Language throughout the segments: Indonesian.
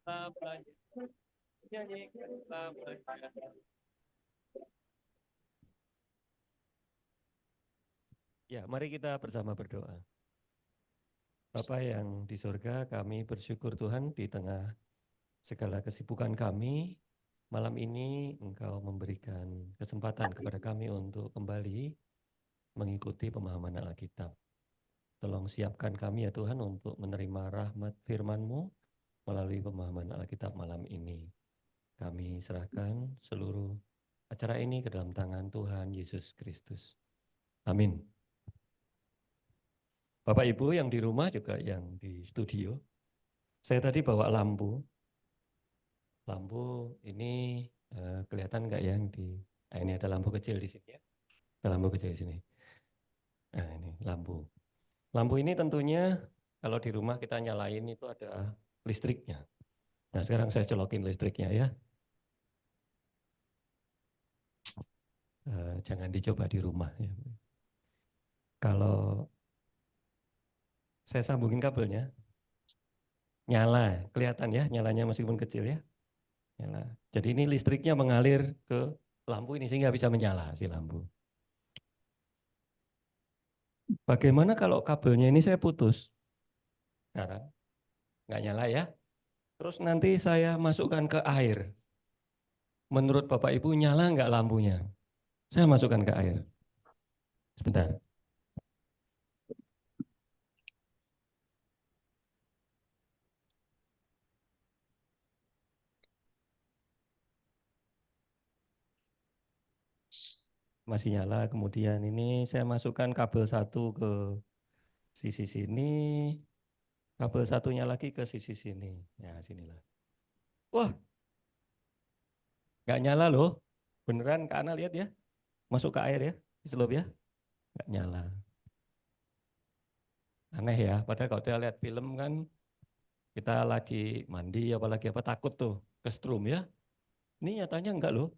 selamanya, nyanyikan selamanya. Ya, mari kita bersama berdoa. Bapa yang di surga, kami bersyukur Tuhan di tengah segala kesibukan kami. Malam ini Engkau memberikan kesempatan kepada kami untuk kembali mengikuti pemahaman Alkitab. Tolong siapkan kami ya Tuhan untuk menerima rahmat firman-Mu melalui pemahaman Alkitab malam ini. Kami serahkan seluruh acara ini ke dalam tangan Tuhan Yesus Kristus. Amin. Bapak Ibu yang di rumah juga yang di studio, saya tadi bawa lampu. Lampu ini kelihatan nggak yang di? Nah, ini ada lampu kecil di sini ya. Ada lampu kecil di sini. Nah, ini lampu. Lampu ini tentunya kalau di rumah kita nyalain itu ada listriknya. Nah, sekarang saya colokin listriknya ya. Jangan dicoba di rumah ya. Kalau saya sambungin kabelnya, nyala, kelihatan ya, nyalanya meskipun kecil ya. Nyala. Jadi ini listriknya mengalir ke lampu ini sehingga bisa menyala si lampu. Bagaimana kalau kabelnya ini saya putus? Sekarang nggak nyala ya. Terus nanti saya masukkan ke air. Menurut Bapak Ibu nyala nggak lampunya? Saya masukkan ke air. Sebentar. Masih nyala. Kemudian ini saya masukkan kabel satu ke sisi sini. Kabel satunya lagi ke sisi sini. Ya sinilah. Wah, nggak nyala loh. Beneran Kak Ana lihat ya. Masuk ke air ya. Selop ya. Nggak nyala. Aneh ya. Padahal kalau kita lihat film kan kita lagi mandi apalagi apa takut tuh ke strum ya. Ini nyatanya enggak loh.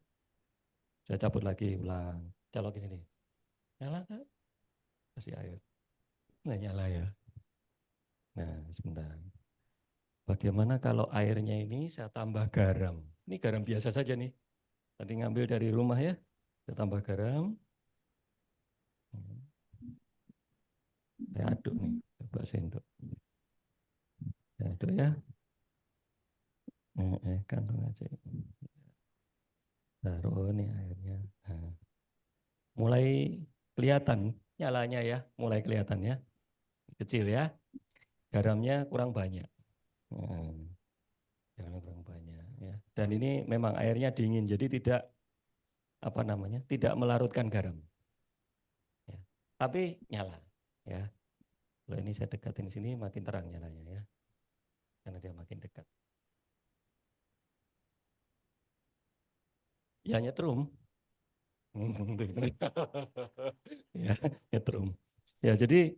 Saya cabut lagi ulang. Colok ke sini. Nyala kan? Kasih air. Nggak nyala ya. Nah sebentar. Bagaimana kalau airnya ini saya tambah garam? Ini garam biasa saja nih. Tadi ngambil dari rumah ya. Saya tambah garam. Saya aduk nih. Coba sendok. Saya aduk ya. Kantong aja. Taruh nih airnya. Nah, mulai kelihatan nyalanya ya. Mulai kelihatan ya. Kecil ya. Garamnya kurang banyak. Nah, garamnya kurang banyak ya. Dan ini memang airnya dingin. Jadi tidak apa namanya? Tidak melarutkan garam. Ya. Tapi nyala ya. Kalau ini saya dekatin sini makin terang nyalanya ya. Karena dia makin dekat. Ya nyetrum. Ya, nyetrum. Ya, jadi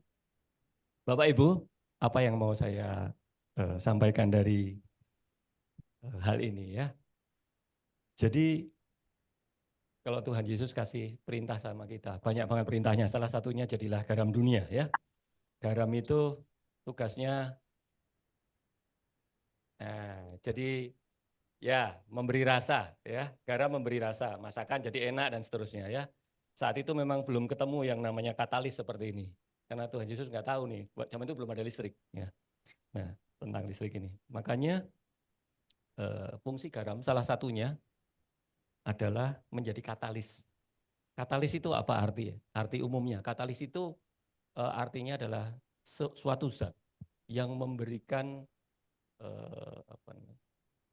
Bapak Ibu, apa yang mau saya sampaikan dari hal ini ya. Jadi kalau Tuhan Yesus kasih perintah sama kita, banyak banget perintahnya. Salah satunya jadilah garam dunia ya. Garam itu tugasnya jadi ya memberi rasa ya. Garam memberi rasa, masakan jadi enak dan seterusnya ya. Saat itu memang belum ketemu yang namanya katalis seperti ini. Karena Tuhan Yesus nggak tahu nih, buat zaman itu belum ada listrik ya. Nah, tentang listrik ini. Makanya fungsi garam salah satunya adalah menjadi katalis. Katalis itu apa arti? Arti umumnya, katalis itu artinya adalah suatu zat yang memberikan apa namanya,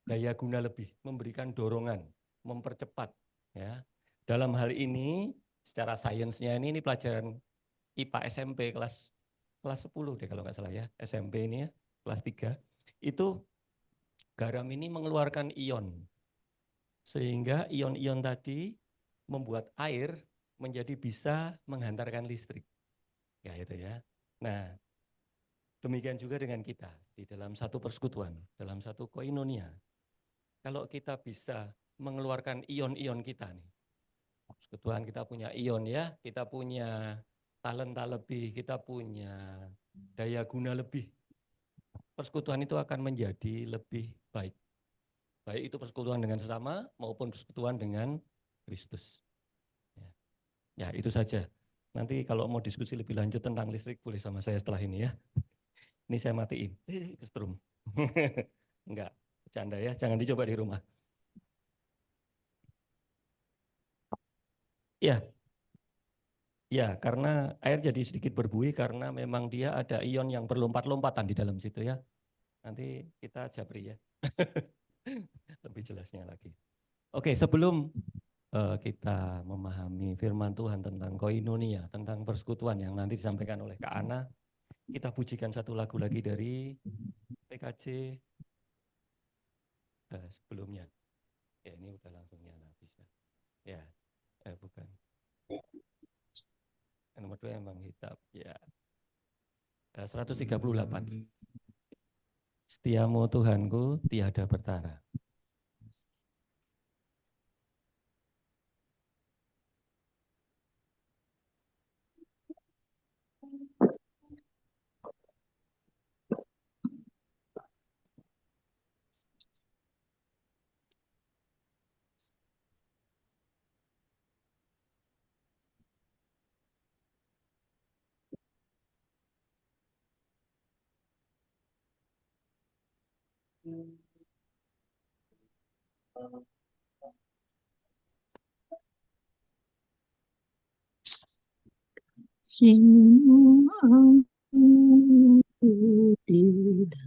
daya guna lebih, memberikan dorongan, mempercepat. Ya. Dalam hal ini, secara sainsnya ini pelajaran IPA SMP kelas 10 deh kalau nggak salah ya, SMP ini ya, kelas 3. Itu garam ini mengeluarkan ion, sehingga ion-ion tadi membuat air menjadi bisa menghantarkan listrik. Ya itu ya. Nah, demikian juga dengan kita di dalam satu persekutuan, dalam satu koinonia. Kalau kita bisa mengeluarkan ion-ion kita nih, persekutuan kita punya ion ya, kita punya talenta lebih, kita punya daya guna lebih. Persekutuan itu akan menjadi lebih baik. Baik itu persekutuan dengan sesama maupun persekutuan dengan Kristus. Ya, ya itu saja. Nanti kalau mau diskusi lebih lanjut tentang listrik boleh sama saya setelah ini ya. Ini saya matiin. Strum. Enggak, bercanda ya. Jangan dicoba di rumah. Ya, ya, karena air jadi sedikit berbuih karena memang dia ada ion yang berlompat-lompatan di dalam situ ya. Nanti kita jabri ya. Lebih jelasnya lagi. Oke, sebelum kita memahami firman Tuhan tentang koinonia, tentang persekutuan yang nanti disampaikan oleh Kak Ana, kita pujikan satu lagu lagi dari PKJ sebelumnya. Ya, ini udah langsung nyala bisa. Ya, bukan. Yang nomor 2 emang hitam. Ya, 138. Setiamu Tuhanku tiada bertara. Semua tidak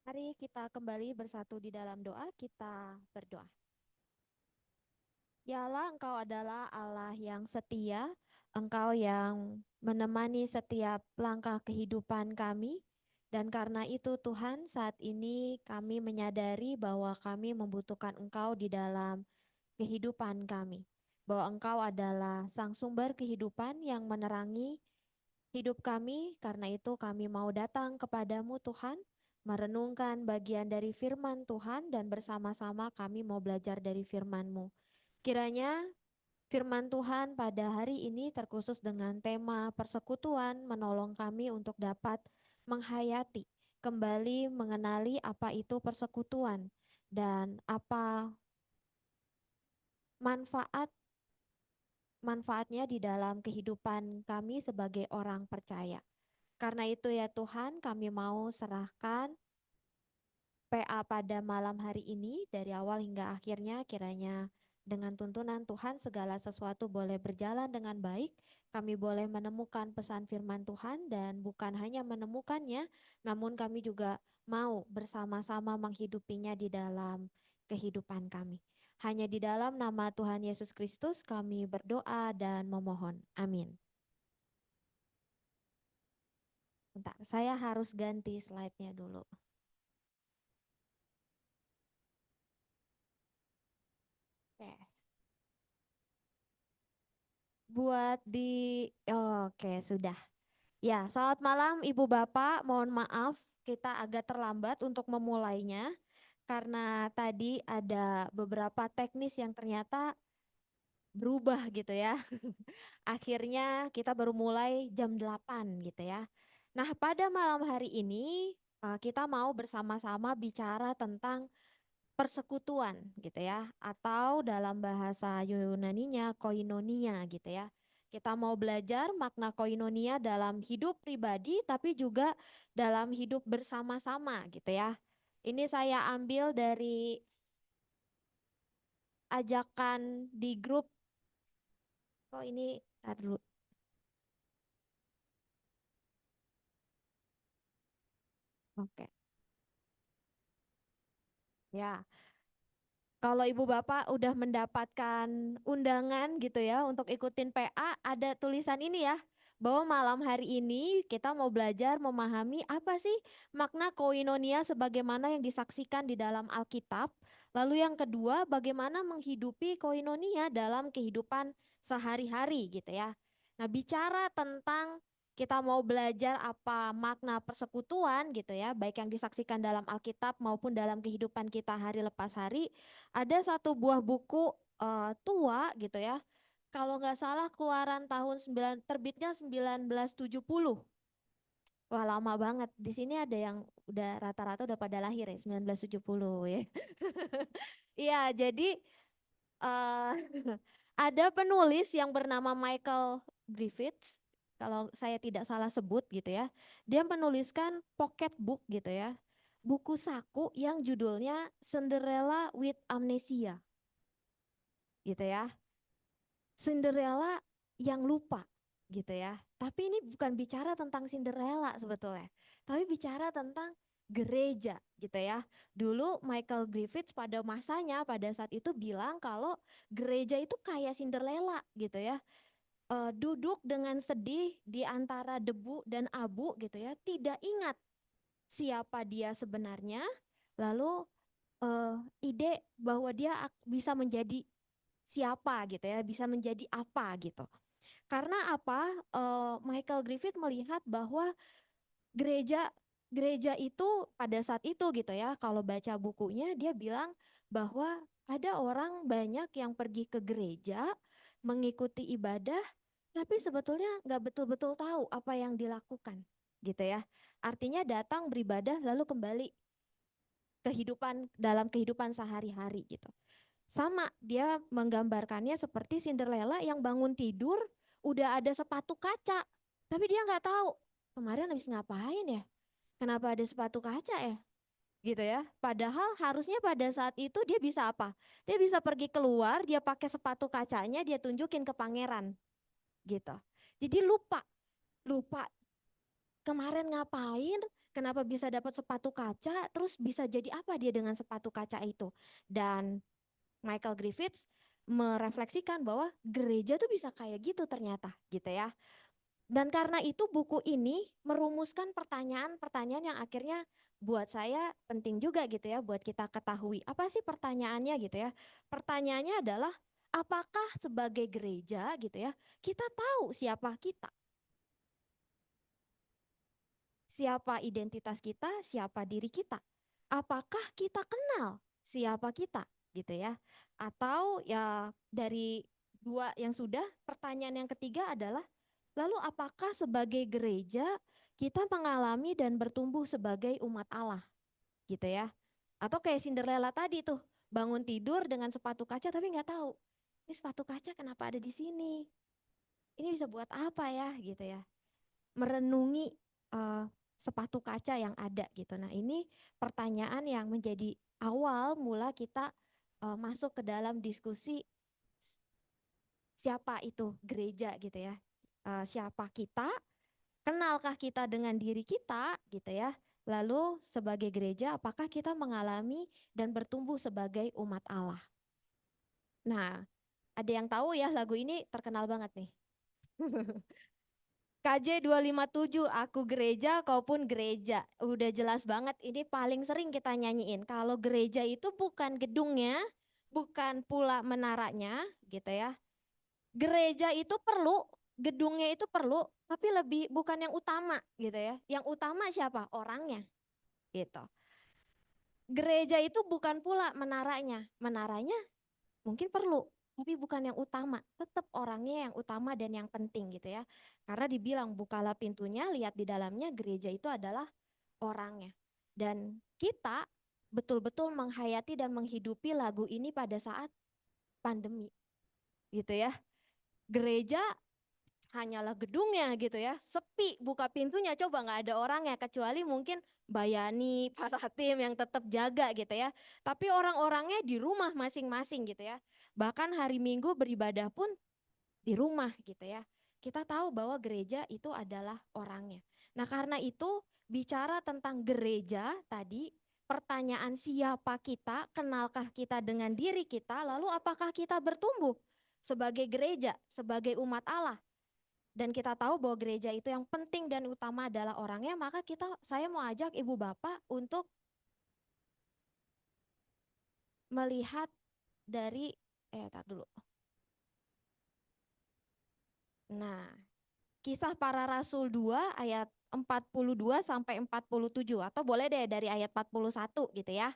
Mari kita kembali bersatu di dalam doa, kita berdoa. Ya Allah, Engkau adalah Allah yang setia, Engkau yang menemani setiap langkah kehidupan kami, dan karena itu Tuhan, saat ini kami menyadari bahwa kami membutuhkan Engkau di dalam kehidupan kami, bahwa Engkau adalah Sang Sumber kehidupan yang menerangi hidup kami. Karena itu kami mau datang kepadamu Tuhan, merenungkan bagian dari firman Tuhan dan bersama-sama kami mau belajar dari firman-Mu. Kiranya firman Tuhan pada hari ini terkhusus dengan tema persekutuan menolong kami untuk dapat menghayati, kembali mengenali apa itu persekutuan dan apa manfaatnya di dalam kehidupan kami sebagai orang percaya. Karena itu ya Tuhan, kami mau serahkan PA pada malam hari ini dari awal hingga akhirnya, kiranya dengan tuntunan Tuhan segala sesuatu boleh berjalan dengan baik. Kami boleh menemukan pesan firman Tuhan dan bukan hanya menemukannya, namun kami juga mau bersama-sama menghidupinya di dalam kehidupan kami. Hanya di dalam nama Tuhan Yesus Kristus kami berdoa dan memohon. Amin. Bentar, saya harus ganti slide-nya dulu. Oke. Buat di, oke sudah. Ya, selamat malam Ibu Bapak. Mohon maaf kita agak terlambat untuk memulainya karena tadi ada beberapa teknis yang ternyata berubah gitu ya. Akhirnya kita baru mulai jam 8 gitu ya. Nah, pada malam hari ini kita mau bersama-sama bicara tentang persekutuan gitu ya, atau dalam bahasa Yunaninya koinonia gitu ya. Kita mau belajar makna koinonia dalam hidup pribadi tapi juga dalam hidup bersama-sama gitu ya. Ini saya ambil dari ajakan di grup. Oh ini, tar dulu. Oke. Ya, kalau Ibu Bapak udah mendapatkan undangan gitu ya untuk ikutin PA, ada tulisan ini ya, bahwa malam hari ini kita mau belajar memahami apa sih makna koinonia sebagaimana yang disaksikan di dalam Alkitab. Lalu yang kedua, bagaimana menghidupi koinonia dalam kehidupan sehari-hari gitu ya. Nah, bicara tentang kita mau belajar apa makna persekutuan gitu ya, baik yang disaksikan dalam Alkitab maupun dalam kehidupan kita hari lepas hari, ada satu buah buku tua gitu ya. Kalau nggak salah keluaran tahun 9, terbitnya 1970. Wah lama banget. Di sini ada yang udah rata-rata udah pada lahir ya 1970 ya. Iya, jadi eh ada penulis yang bernama Michael Griffiths, kalau saya tidak salah sebut gitu ya. Dia menuliskan pocket book gitu ya. Buku saku yang judulnya Cinderella with Amnesia gitu ya. Cinderella yang lupa gitu ya. Tapi ini bukan bicara tentang Cinderella sebetulnya, tapi bicara tentang gereja gitu ya. Dulu Michael Griffiths pada masanya pada saat itu bilang kalau gereja itu kayak Cinderella gitu ya. Duduk dengan sedih di antara debu dan abu gitu ya, tidak ingat siapa dia sebenarnya, lalu ide bahwa dia bisa menjadi siapa gitu ya, bisa menjadi apa gitu. Karena apa? Michael Griffith melihat bahwa gereja gereja itu pada saat itu gitu ya, kalau baca bukunya dia bilang bahwa ada orang banyak yang pergi ke gereja mengikuti ibadah tapi sebetulnya nggak betul-betul tahu apa yang dilakukan gitu ya. Artinya datang beribadah lalu kembali dalam kehidupan sehari-hari gitu. Sama, dia menggambarkannya seperti Cinderella yang bangun tidur udah ada sepatu kaca, tapi dia nggak tahu kemarin habis ngapain ya, kenapa ada sepatu kaca ya, gitu ya. Padahal harusnya pada saat itu dia bisa apa? Dia bisa pergi keluar, dia pakai sepatu kacanya, dia tunjukin ke pangeran, gitu. Jadi lupa, lupa kemarin ngapain, kenapa bisa dapat sepatu kaca, terus bisa jadi apa dia dengan sepatu kaca itu. Dan Michael Griffiths merefleksikan bahwa gereja tuh bisa kayak gitu ternyata gitu ya. Dan karena itu buku ini merumuskan pertanyaan-pertanyaan yang akhirnya buat saya penting juga gitu ya buat kita ketahui. Apa sih pertanyaannya gitu ya? Pertanyaannya adalah apakah sebagai gereja gitu ya kita tahu siapa kita? siapa identitas kita, siapa diri kita. Apakah kita kenal siapa kita gitu ya? Atau ya dari dua yang sudah, pertanyaan yang ketiga adalah lalu apakah sebagai gereja kita mengalami dan bertumbuh sebagai umat Allah gitu ya? Atau kayak Cinderella tadi tuh, bangun tidur dengan sepatu kaca tapi nggak tahu ini sepatu kaca kenapa ada di sini, ini bisa buat apa ya gitu ya, merenungi eh, sepatu kaca yang ada gitu. Nah ini pertanyaan yang menjadi awal mula kita masuk ke dalam diskusi siapa itu gereja gitu ya. Siapa kita, kenalkah kita dengan diri kita gitu ya. Lalu sebagai gereja apakah kita mengalami dan bertumbuh sebagai umat Allah. Nah ada yang tahu ya lagu ini terkenal banget nih. KJ 257, aku gereja, kau pun gereja. Udah jelas banget, ini paling sering kita nyanyiin. Kalau gereja itu bukan gedungnya, bukan pula menaranya, gitu ya. Gereja itu perlu, gedungnya itu perlu, tapi lebih bukan yang utama, gitu ya. Yang utama siapa? Orangnya, gitu. Gereja itu bukan pula menaranya. Menaranya mungkin perlu, tapi bukan yang utama. Tetap orangnya yang utama dan yang penting gitu ya. Karena dibilang bukalah pintunya, lihat di dalamnya, gereja itu adalah orangnya. Dan kita betul-betul menghayati dan menghidupi lagu ini pada saat pandemi gitu ya. Gereja hanyalah gedungnya gitu ya, sepi, buka pintunya coba nggak ada orangnya kecuali mungkin Bayani, para tim yang tetap jaga gitu ya. Tapi orang-orangnya di rumah masing-masing gitu ya. Bahkan hari Minggu beribadah pun di rumah gitu ya. Kita tahu bahwa gereja itu adalah orangnya. Nah karena itu bicara tentang gereja tadi, pertanyaan siapa kita, kenalkah kita dengan diri kita, lalu apakah kita bertumbuh sebagai gereja, sebagai umat Allah. Dan kita tahu bahwa gereja itu yang penting dan utama adalah orangnya, maka saya mau ajak ibu bapak untuk melihat dari tar dulu. Nah, Kisah Para Rasul 2 ayat 42 sampai 47 atau boleh deh dari ayat 41 gitu ya.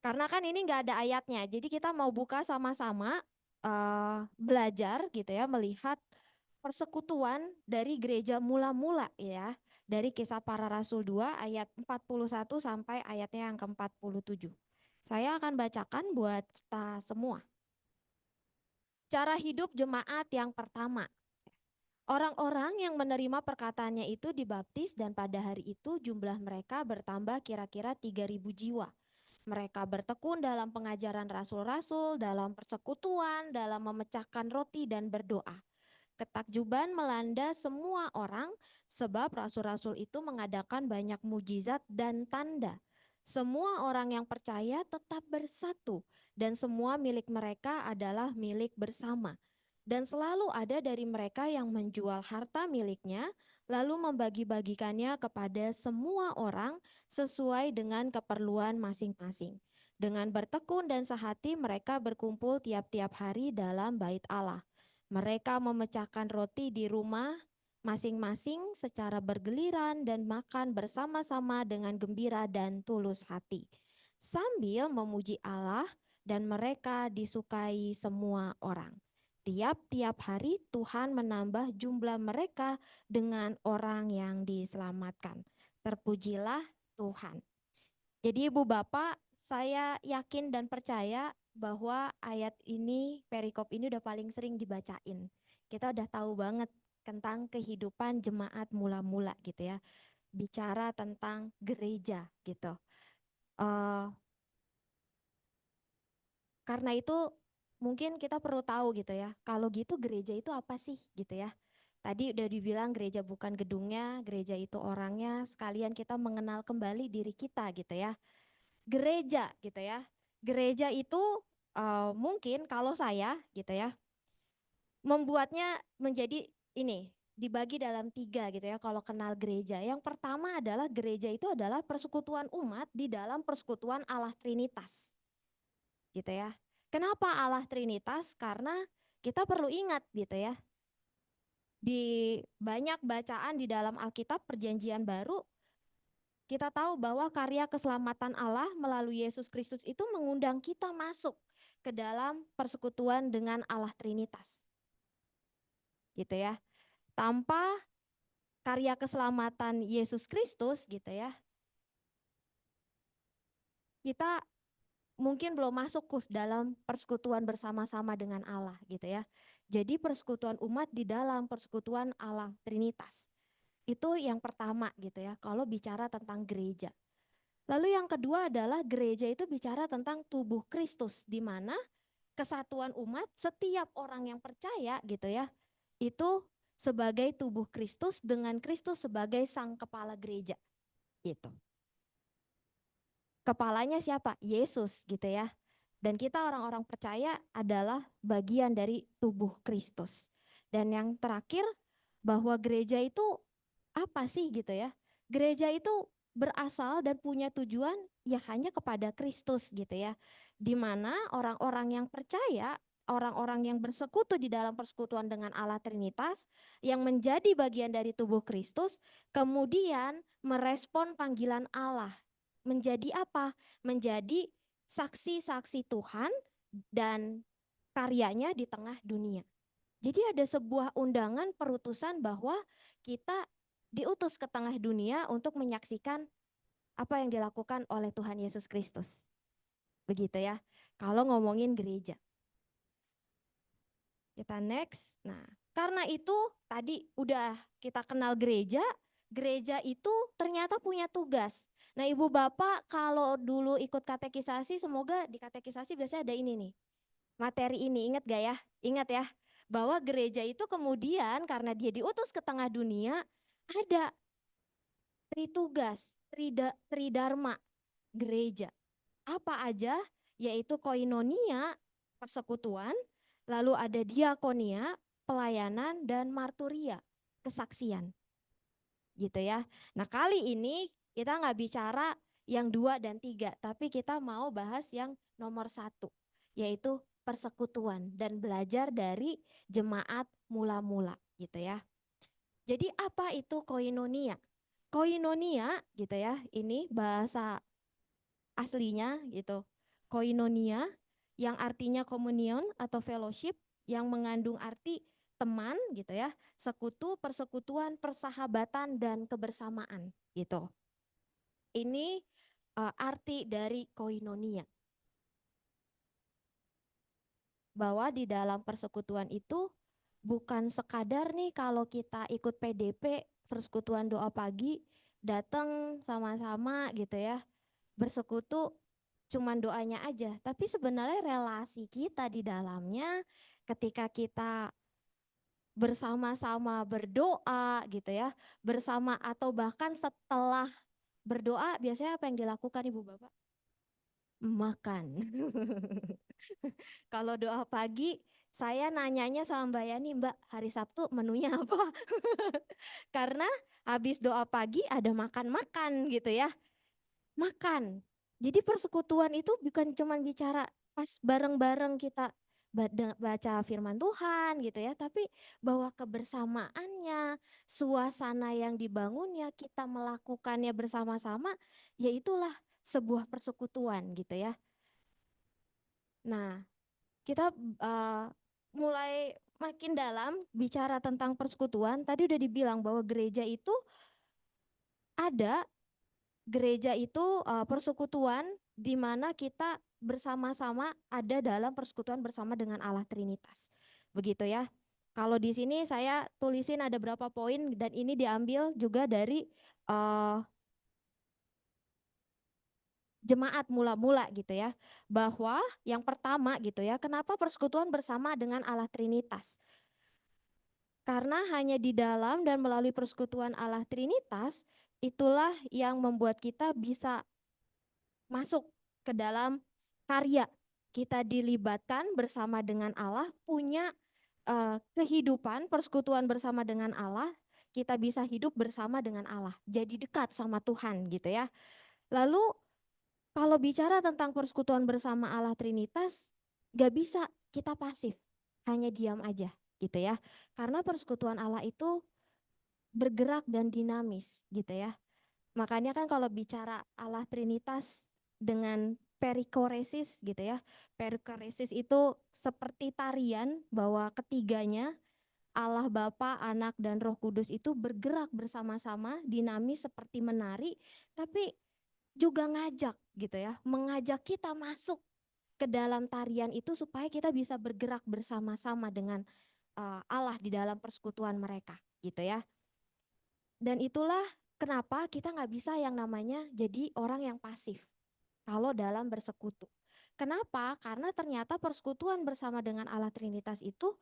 Karena kan ini nggak ada ayatnya, jadi kita mau buka sama-sama belajar gitu ya, melihat persekutuan dari gereja mula-mula ya. Dari Kisah Para Rasul 2 ayat 41 sampai ayatnya yang ke-47. Saya akan bacakan buat kita semua. Cara hidup jemaat yang pertama. Orang-orang yang menerima perkataannya itu dibaptis dan pada hari itu jumlah mereka bertambah kira-kira 3.000 jiwa. Mereka bertekun dalam pengajaran rasul-rasul, dalam persekutuan, dalam memecahkan roti dan berdoa. Ketakjuban melanda semua orang sebab rasul-rasul itu mengadakan banyak mujizat dan tanda. Semua orang yang percaya tetap bersatu dan semua milik mereka adalah milik bersama. Dan selalu ada dari mereka yang menjual harta miliknya lalu membagi-bagikannya kepada semua orang sesuai dengan keperluan masing-masing. Dengan bertekun dan sehati mereka berkumpul tiap-tiap hari dalam bait Allah. Mereka memecahkan roti di rumah masing-masing secara bergiliran dan makan bersama-sama dengan gembira dan tulus hati. Sambil memuji Allah dan mereka disukai semua orang. Tiap-tiap hari Tuhan menambah jumlah mereka dengan orang yang diselamatkan. Terpujilah Tuhan. Jadi Ibu Bapak, saya yakin dan percaya bahwa ayat ini, perikop ini udah paling sering dibacain. Kita udah tahu banget tentang kehidupan jemaat mula-mula gitu ya. Bicara tentang gereja gitu. Karena itu mungkin kita perlu tahu gitu ya. Kalau gitu gereja itu apa sih gitu ya. Tadi udah dibilang gereja bukan gedungnya, gereja itu orangnya. Sekalian kita mengenal kembali diri kita gitu ya. Gereja gitu ya. Gereja itu mungkin kalau saya gitu ya, membuatnya menjadi ini, dibagi dalam 3 gitu ya kalau kenal gereja. Yang pertama adalah gereja itu adalah persekutuan umat di dalam persekutuan Allah Trinitas gitu ya. Kenapa Allah Trinitas? Karena kita perlu ingat gitu ya, Di banyak bacaan di dalam Alkitab Perjanjian Baru, kita tahu bahwa karya keselamatan Allah melalui Yesus Kristus itu mengundang kita masuk ke dalam persekutuan dengan Allah Trinitas. Gitu ya. Tanpa karya keselamatan Yesus Kristus gitu ya, kita mungkin belum masuk ke dalam persekutuan bersama-sama dengan Allah gitu ya. Jadi persekutuan umat di dalam persekutuan Allah Trinitas. Itu yang pertama gitu ya, kalau bicara tentang gereja. Lalu yang kedua adalah gereja itu bicara tentang tubuh Kristus, di mana kesatuan umat setiap orang yang percaya gitu ya, itu sebagai tubuh Kristus dengan Kristus sebagai sang kepala gereja gitu. Kepalanya siapa? Yesus gitu ya. Dan kita orang-orang percaya adalah bagian dari tubuh Kristus. Dan yang terakhir, bahwa gereja itu apa sih gitu ya? Gereja itu berasal dan punya tujuan ya hanya kepada Kristus gitu ya. Di mana orang-orang yang percaya, orang-orang yang bersekutu di dalam persekutuan dengan Allah Trinitas, yang menjadi bagian dari tubuh Kristus, kemudian merespon panggilan Allah. Menjadi apa? Menjadi saksi-saksi Tuhan dan karyanya di tengah dunia. Jadi ada sebuah undangan perutusan bahwa kita diutus ke tengah dunia untuk menyaksikan apa yang dilakukan oleh Tuhan Yesus Kristus. Begitu ya, kalau ngomongin gereja. Kita next. Nah, karena itu tadi udah kita kenal gereja, gereja itu ternyata punya tugas. Nah, Ibu Bapak kalau dulu ikut katekisasi, semoga di katekisasi biasanya ada ini nih. Materi ini, ingat gak ya? Ingat ya, bahwa gereja itu kemudian karena dia diutus ke tengah dunia, ada tritugas, tridharma gereja. Apa aja? Yaitu koinonia, persekutuan, lalu ada diakonia, pelayanan, dan marturia, kesaksian. Gitu ya. Nah, kali ini kita nggak bicara yang 2 dan 3, tapi kita mau bahas yang nomor 1, yaitu persekutuan dan belajar dari jemaat mula-mula gitu ya. Jadi apa itu koinonia? Koinonia gitu ya, ini bahasa aslinya gitu. Koinonia yang artinya komunion atau fellowship, yang mengandung arti teman gitu ya, sekutu, persekutuan, persahabatan, dan kebersamaan gitu. Ini arti dari koinonia. Bahwa di dalam persekutuan itu bukan sekadar nih kalau kita ikut PDP, persekutuan doa pagi, datang sama-sama gitu ya, bersekutu cuman doanya aja, tapi sebenarnya relasi kita di dalamnya ketika kita bersama-sama berdoa gitu ya, bersama atau bahkan setelah berdoa biasanya apa yang dilakukan Ibu Bapak? Makan. Kalau doa pagi saya nanyanya sama Mbak Yani, Mbak hari Sabtu menunya apa? Karena habis doa pagi ada makan-makan gitu ya. Makan. Jadi persekutuan itu bukan cuma bicara pas bareng-bareng kita baca firman Tuhan gitu ya, tapi bahwa kebersamaannya, suasana yang dibangunnya, kita melakukannya bersama-sama, ya itulah sebuah persekutuan gitu ya. Nah, kita mulai makin dalam bicara tentang persekutuan. Tadi udah dibilang bahwa gereja itu ada, gereja itu persekutuan di mana kita bersama-sama ada dalam persekutuan bersama dengan Allah Trinitas. Begitu ya. Kalau di sini saya tulisin ada berapa poin dan ini diambil juga dari jemaat mula-mula gitu ya. Bahwa yang pertama gitu ya, kenapa persekutuan bersama dengan Allah Trinitas? Karena hanya di dalam dan melalui persekutuan Allah Trinitas, itulah yang membuat kita bisa masuk ke dalam karya. Kita dilibatkan bersama dengan Allah, punya kehidupan, persekutuan bersama dengan Allah, kita bisa hidup bersama dengan Allah, jadi dekat sama Tuhan gitu ya. Lalu kalau bicara tentang persekutuan bersama Allah Trinitas, gak bisa kita pasif, hanya diam aja gitu ya. Karena persekutuan Allah itu bergerak dan dinamis gitu ya. Makanya kan kalau bicara Allah Trinitas dengan perikoresis gitu ya. Perikoresis itu seperti tarian bahwa ketiganya Allah Bapa, Anak dan Roh Kudus itu bergerak bersama-sama, dinamis seperti menari, tapi juga ngajak gitu ya, mengajak kita masuk ke dalam tarian itu supaya kita bisa bergerak bersama-sama dengan Allah di dalam persekutuan mereka gitu ya. Dan itulah kenapa kita nggak bisa yang namanya jadi orang yang pasif kalau dalam bersekutu. Kenapa? Karena ternyata persekutuan bersama dengan Allah Trinitas itu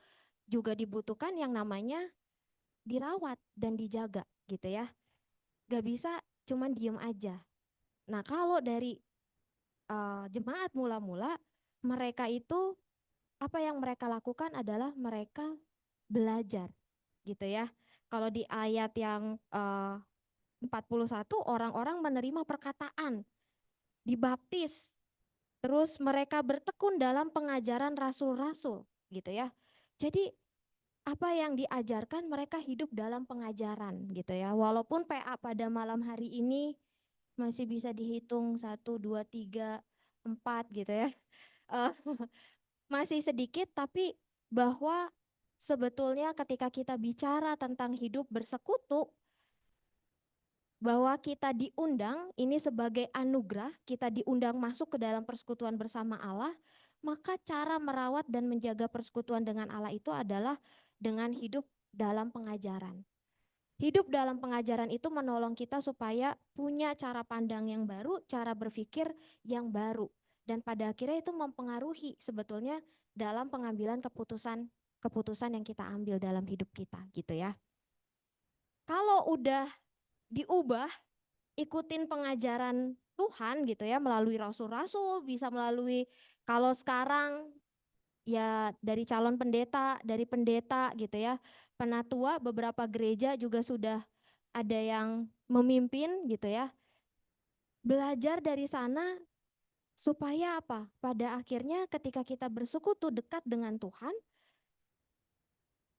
juga dibutuhkan yang namanya dirawat dan dijaga gitu ya. Gak bisa cuman diem aja. Nah kalau dari jemaat mula-mula, mereka itu apa yang mereka lakukan adalah mereka belajar gitu ya. Kalau di ayat yang 41 orang-orang menerima perkataan, dibaptis, terus mereka bertekun dalam pengajaran rasul-rasul gitu ya. Jadi apa yang diajarkan mereka hidup dalam pengajaran gitu ya. Walaupun PA pada malam hari ini masih bisa dihitung 1, 2, 3, 4 gitu ya. Eh, masih sedikit tapi bahwa sebetulnya ketika kita bicara tentang hidup bersekutu, bahwa kita diundang ini sebagai anugerah, kita diundang masuk ke dalam persekutuan bersama Allah, maka cara merawat dan menjaga persekutuan dengan Allah itu adalah dengan hidup dalam pengajaran. Hidup dalam pengajaran itu menolong kita supaya punya cara pandang yang baru, cara berpikir yang baru. Dan pada akhirnya itu mempengaruhi sebetulnya dalam pengambilan keputusan yang kita ambil dalam hidup kita gitu ya. Kalau udah diubah, ikutin pengajaran Tuhan gitu ya, melalui rasul-rasul, bisa melalui kalau sekarang ya dari calon pendeta, dari pendeta gitu ya, penatua beberapa gereja juga sudah ada yang memimpin gitu ya. Belajar dari sana supaya apa? Pada akhirnya ketika kita bersekutu dekat dengan Tuhan,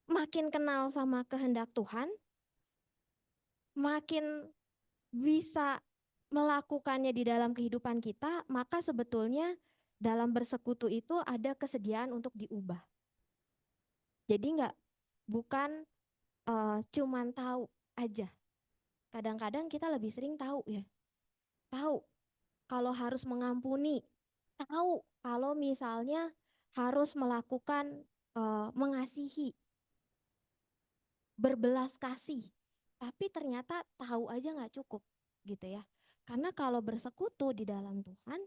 makin kenal sama kehendak Tuhan, makin bisa melakukannya di dalam kehidupan kita, maka sebetulnya dalam bersekutu itu ada kesediaan untuk diubah. Jadi bukan cuman tahu aja. Kadang-kadang kita lebih sering tahu ya. Tahu kalau harus mengampuni, tahu kalau misalnya harus melakukan mengasihi, berbelas kasih. Tapi ternyata tahu aja nggak cukup gitu ya. Karena kalau bersekutu di dalam Tuhan,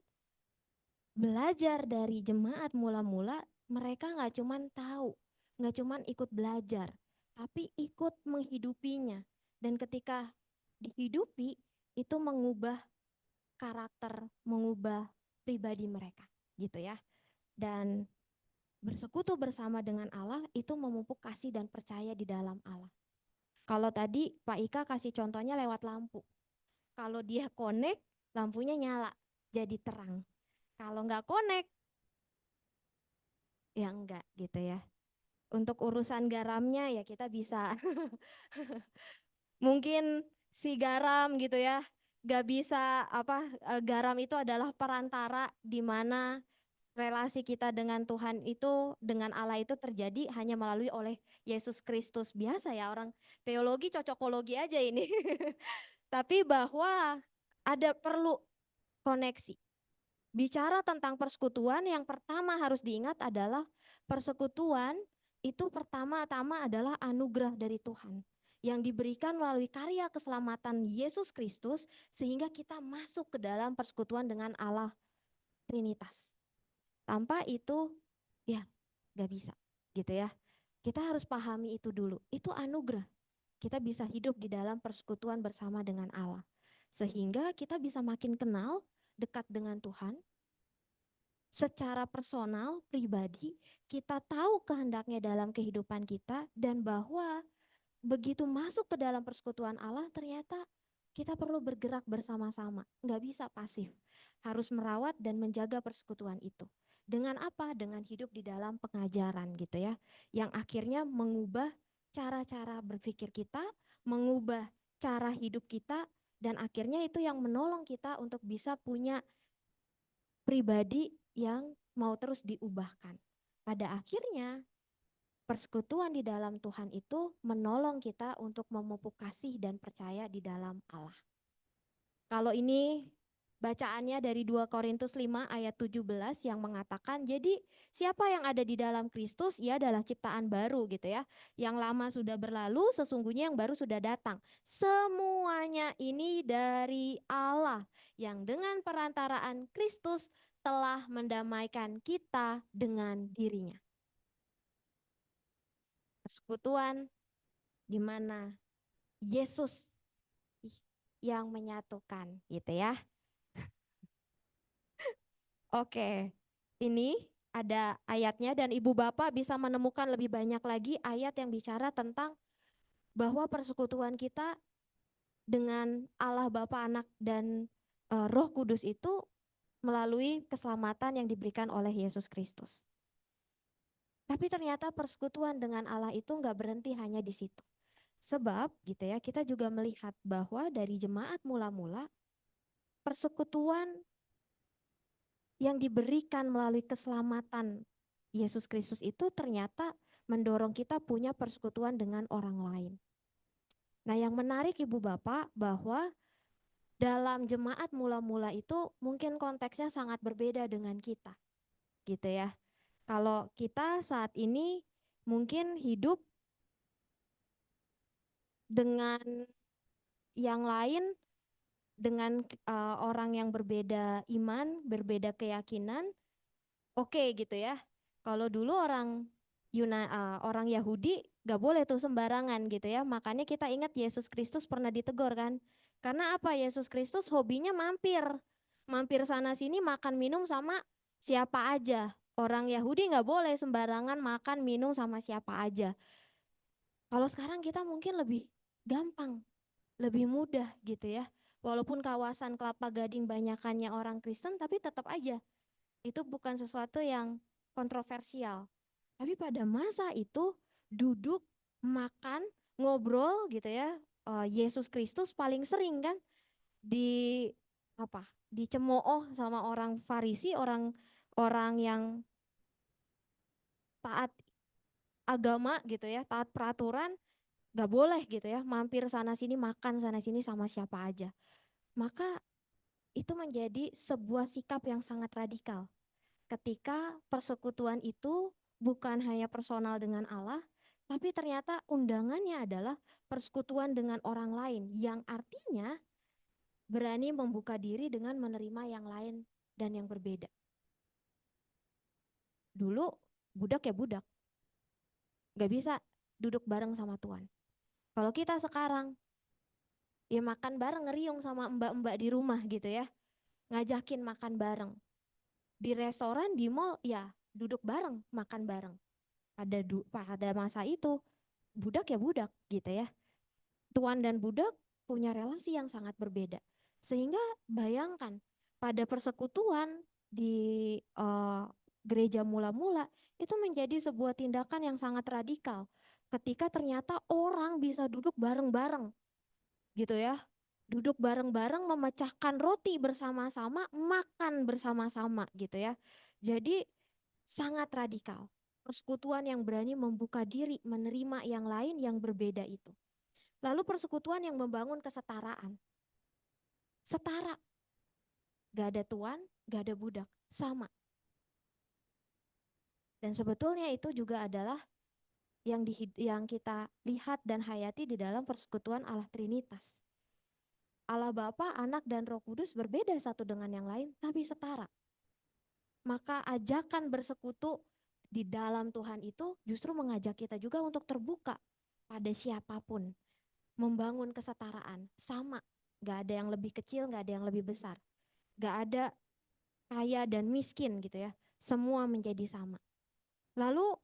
belajar dari jemaat mula-mula, mereka nggak cuman tahu, nggak cuman ikut belajar, tapi ikut menghidupinya. Dan ketika dihidupi, itu mengubah karakter, mengubah pribadi mereka gitu ya. Dan bersekutu bersama dengan Allah itu memupuk kasih dan percaya di dalam Allah. Kalau tadi Pak Ika kasih contohnya lewat lampu. Kalau dia connect, lampunya nyala, jadi terang. Kalau nggak connect, ya enggak gitu ya. Untuk urusan garamnya ya kita bisa mungkin si garam gitu ya, nggak bisa garam itu adalah perantara di mana relasi kita dengan Tuhan itu, dengan Allah itu terjadi hanya melalui oleh Yesus Kristus. Biasa ya orang teologi cocokologi aja ini. Tapi bahwa ada perlu koneksi. Bicara tentang persekutuan, yang pertama harus diingat adalah persekutuan itu pertama-tama adalah anugerah dari Tuhan yang diberikan melalui karya keselamatan Yesus Kristus sehingga kita masuk ke dalam persekutuan dengan Allah Trinitas. Tanpa itu ya gak bisa gitu ya. Kita harus pahami itu dulu. Itu anugerah. Kita bisa hidup di dalam persekutuan bersama dengan Allah. Sehingga kita bisa makin kenal, dekat dengan Tuhan. Secara personal, pribadi, kita tahu kehendaknya dalam kehidupan kita dan bahwa begitu masuk ke dalam persekutuan Allah ternyata kita perlu bergerak bersama-sama. Nggak bisa pasif. Harus merawat dan menjaga persekutuan itu. Dengan apa? Dengan hidup di dalam pengajaran gitu ya. Yang akhirnya mengubah cara-cara berpikir kita, mengubah cara hidup kita, dan akhirnya itu yang menolong kita untuk bisa punya pribadi yang mau terus diubahkan. Pada akhirnya, persekutuan di dalam Tuhan itu menolong kita untuk memupuk kasih dan percaya di dalam Allah. Kalau ini bacaannya dari 2 Korintus 5 ayat 17 yang mengatakan, jadi siapa yang ada di dalam Kristus, ia adalah ciptaan baru gitu ya. Yang lama sudah berlalu, sesungguhnya yang baru sudah datang. Semuanya ini dari Allah yang dengan perantaraan Kristus telah mendamaikan kita dengan dirinya. Persekutuan di mana Yesus yang menyatukan gitu ya. Oke, ini ada ayatnya dan ibu bapak bisa menemukan lebih banyak lagi ayat yang bicara tentang bahwa persekutuan kita dengan Allah Bapa, Anak, dan Roh Kudus itu melalui keselamatan yang diberikan oleh Yesus Kristus. Tapi ternyata persekutuan dengan Allah itu nggak berhenti hanya di situ. Sebab gitu ya, kita juga melihat bahwa dari jemaat mula-mula persekutuan yang diberikan melalui keselamatan Yesus Kristus itu ternyata mendorong kita punya persekutuan dengan orang lain. Nah, yang menarik Ibu Bapak bahwa dalam jemaat mula-mula itu mungkin konteksnya sangat berbeda dengan kita. Gitu ya. Kalau kita saat ini mungkin hidup dengan yang lain, dengan orang yang berbeda iman, berbeda keyakinan, oke gitu ya. Kalau dulu orang Yahudi gak boleh tuh sembarangan gitu ya. Makanya kita ingat Yesus Kristus pernah ditegur kan. Karena apa? Yesus Kristus hobinya mampir. Mampir sana sini makan minum sama siapa aja. Orang Yahudi gak boleh sembarangan makan minum sama siapa aja. Kalau sekarang kita mungkin lebih gampang, lebih mudah gitu ya. Walaupun kawasan Kelapa Gading banyakannya orang Kristen, tapi tetap aja itu bukan sesuatu yang kontroversial. Tapi pada masa itu duduk, makan, ngobrol gitu ya. Yesus Kristus paling sering kan di dicemooh sama orang Farisi, orang yang taat agama gitu ya, taat peraturan, gak boleh gitu ya, mampir sana sini, makan sana sini sama siapa aja. Maka itu menjadi sebuah sikap yang sangat radikal. Ketika persekutuan itu bukan hanya personal dengan Allah, tapi ternyata undangannya adalah persekutuan dengan orang lain, yang artinya berani membuka diri dengan menerima yang lain dan yang berbeda. Dulu budak ya budak, gak bisa duduk bareng sama Tuhan. Kalau kita sekarang, ya makan bareng ngeriung sama mbak-mbak di rumah gitu ya, ngajakin makan bareng. Di restoran, di mall, ya duduk bareng, makan bareng. Pada masa itu budak ya budak gitu ya. Tuan dan budak punya relasi yang sangat berbeda. Sehingga bayangkan pada persekutuan di gereja mula-mula itu menjadi sebuah tindakan yang sangat radikal. Ketika ternyata orang bisa duduk bareng-bareng gitu ya. Duduk bareng-bareng memecahkan roti bersama-sama, makan bersama-sama gitu ya. Jadi sangat radikal. Persekutuan yang berani membuka diri, menerima yang lain yang berbeda itu. Lalu persekutuan yang membangun kesetaraan. Setara. Gak ada tuan, gak ada budak. Sama. Dan sebetulnya itu juga adalah yang kita lihat dan hayati di dalam persekutuan Allah Trinitas. Allah Bapa, Anak, dan Roh Kudus berbeda satu dengan yang lain, tapi setara. Maka ajakan bersekutu di dalam Tuhan itu justru mengajak kita juga untuk terbuka pada siapapun. Membangun kesetaraan, sama. Gak ada yang lebih kecil, gak ada yang lebih besar. Gak ada kaya dan miskin gitu ya. Semua menjadi sama. Lalu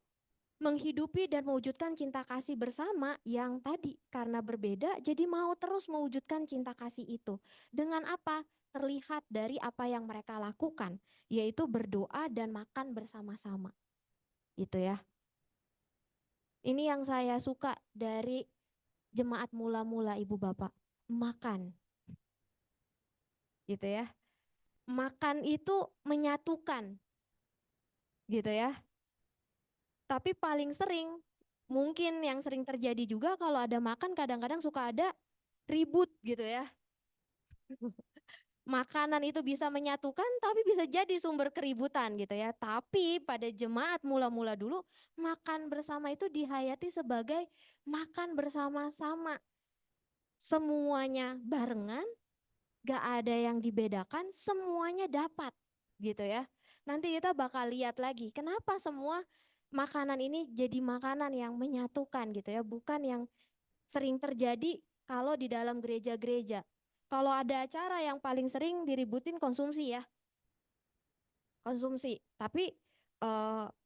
menghidupi dan mewujudkan cinta kasih bersama yang tadi karena berbeda jadi mau terus mewujudkan cinta kasih itu. Dengan apa? terlihat dari apa yang mereka lakukan, yaitu berdoa dan makan bersama-sama. Gitu ya. Ini yang saya suka dari jemaat mula-mula Ibu Bapak. Makan. Gitu ya. Makan itu menyatukan. Gitu ya. Tapi paling sering, mungkin yang sering terjadi juga kalau ada makan kadang-kadang suka ada ribut gitu ya. Makanan itu bisa menyatukan tapi bisa jadi sumber keributan gitu ya. Tapi pada jemaat mula-mula dulu makan bersama itu dihayati sebagai makan bersama-sama. Semuanya barengan, gak ada yang dibedakan, semuanya dapat gitu ya. Nanti kita bakal lihat lagi kenapa semua makanan ini jadi makanan yang menyatukan gitu ya, bukan yang sering terjadi kalau di dalam gereja-gereja. Kalau ada acara yang paling sering diributin konsumsi ya, konsumsi. Tapi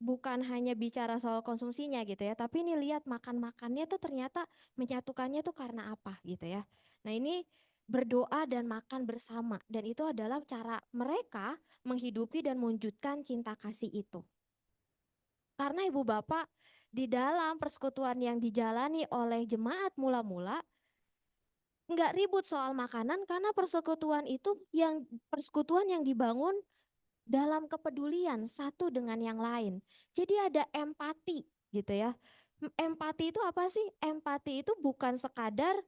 bukan hanya bicara soal konsumsinya gitu ya, tapi ini lihat makan-makannya tuh ternyata menyatukannya tuh karena apa gitu ya. Nah ini berdoa dan makan bersama dan itu adalah cara mereka menghidupi dan mewujudkan cinta kasih itu. Karena Ibu Bapak di dalam persekutuan yang dijalani oleh jemaat mula-mula nggak ribut soal makanan karena persekutuan yang dibangun dalam kepedulian satu dengan yang lain. Jadi ada empati gitu ya. Empati itu apa sih? Empati itu bukan sekadar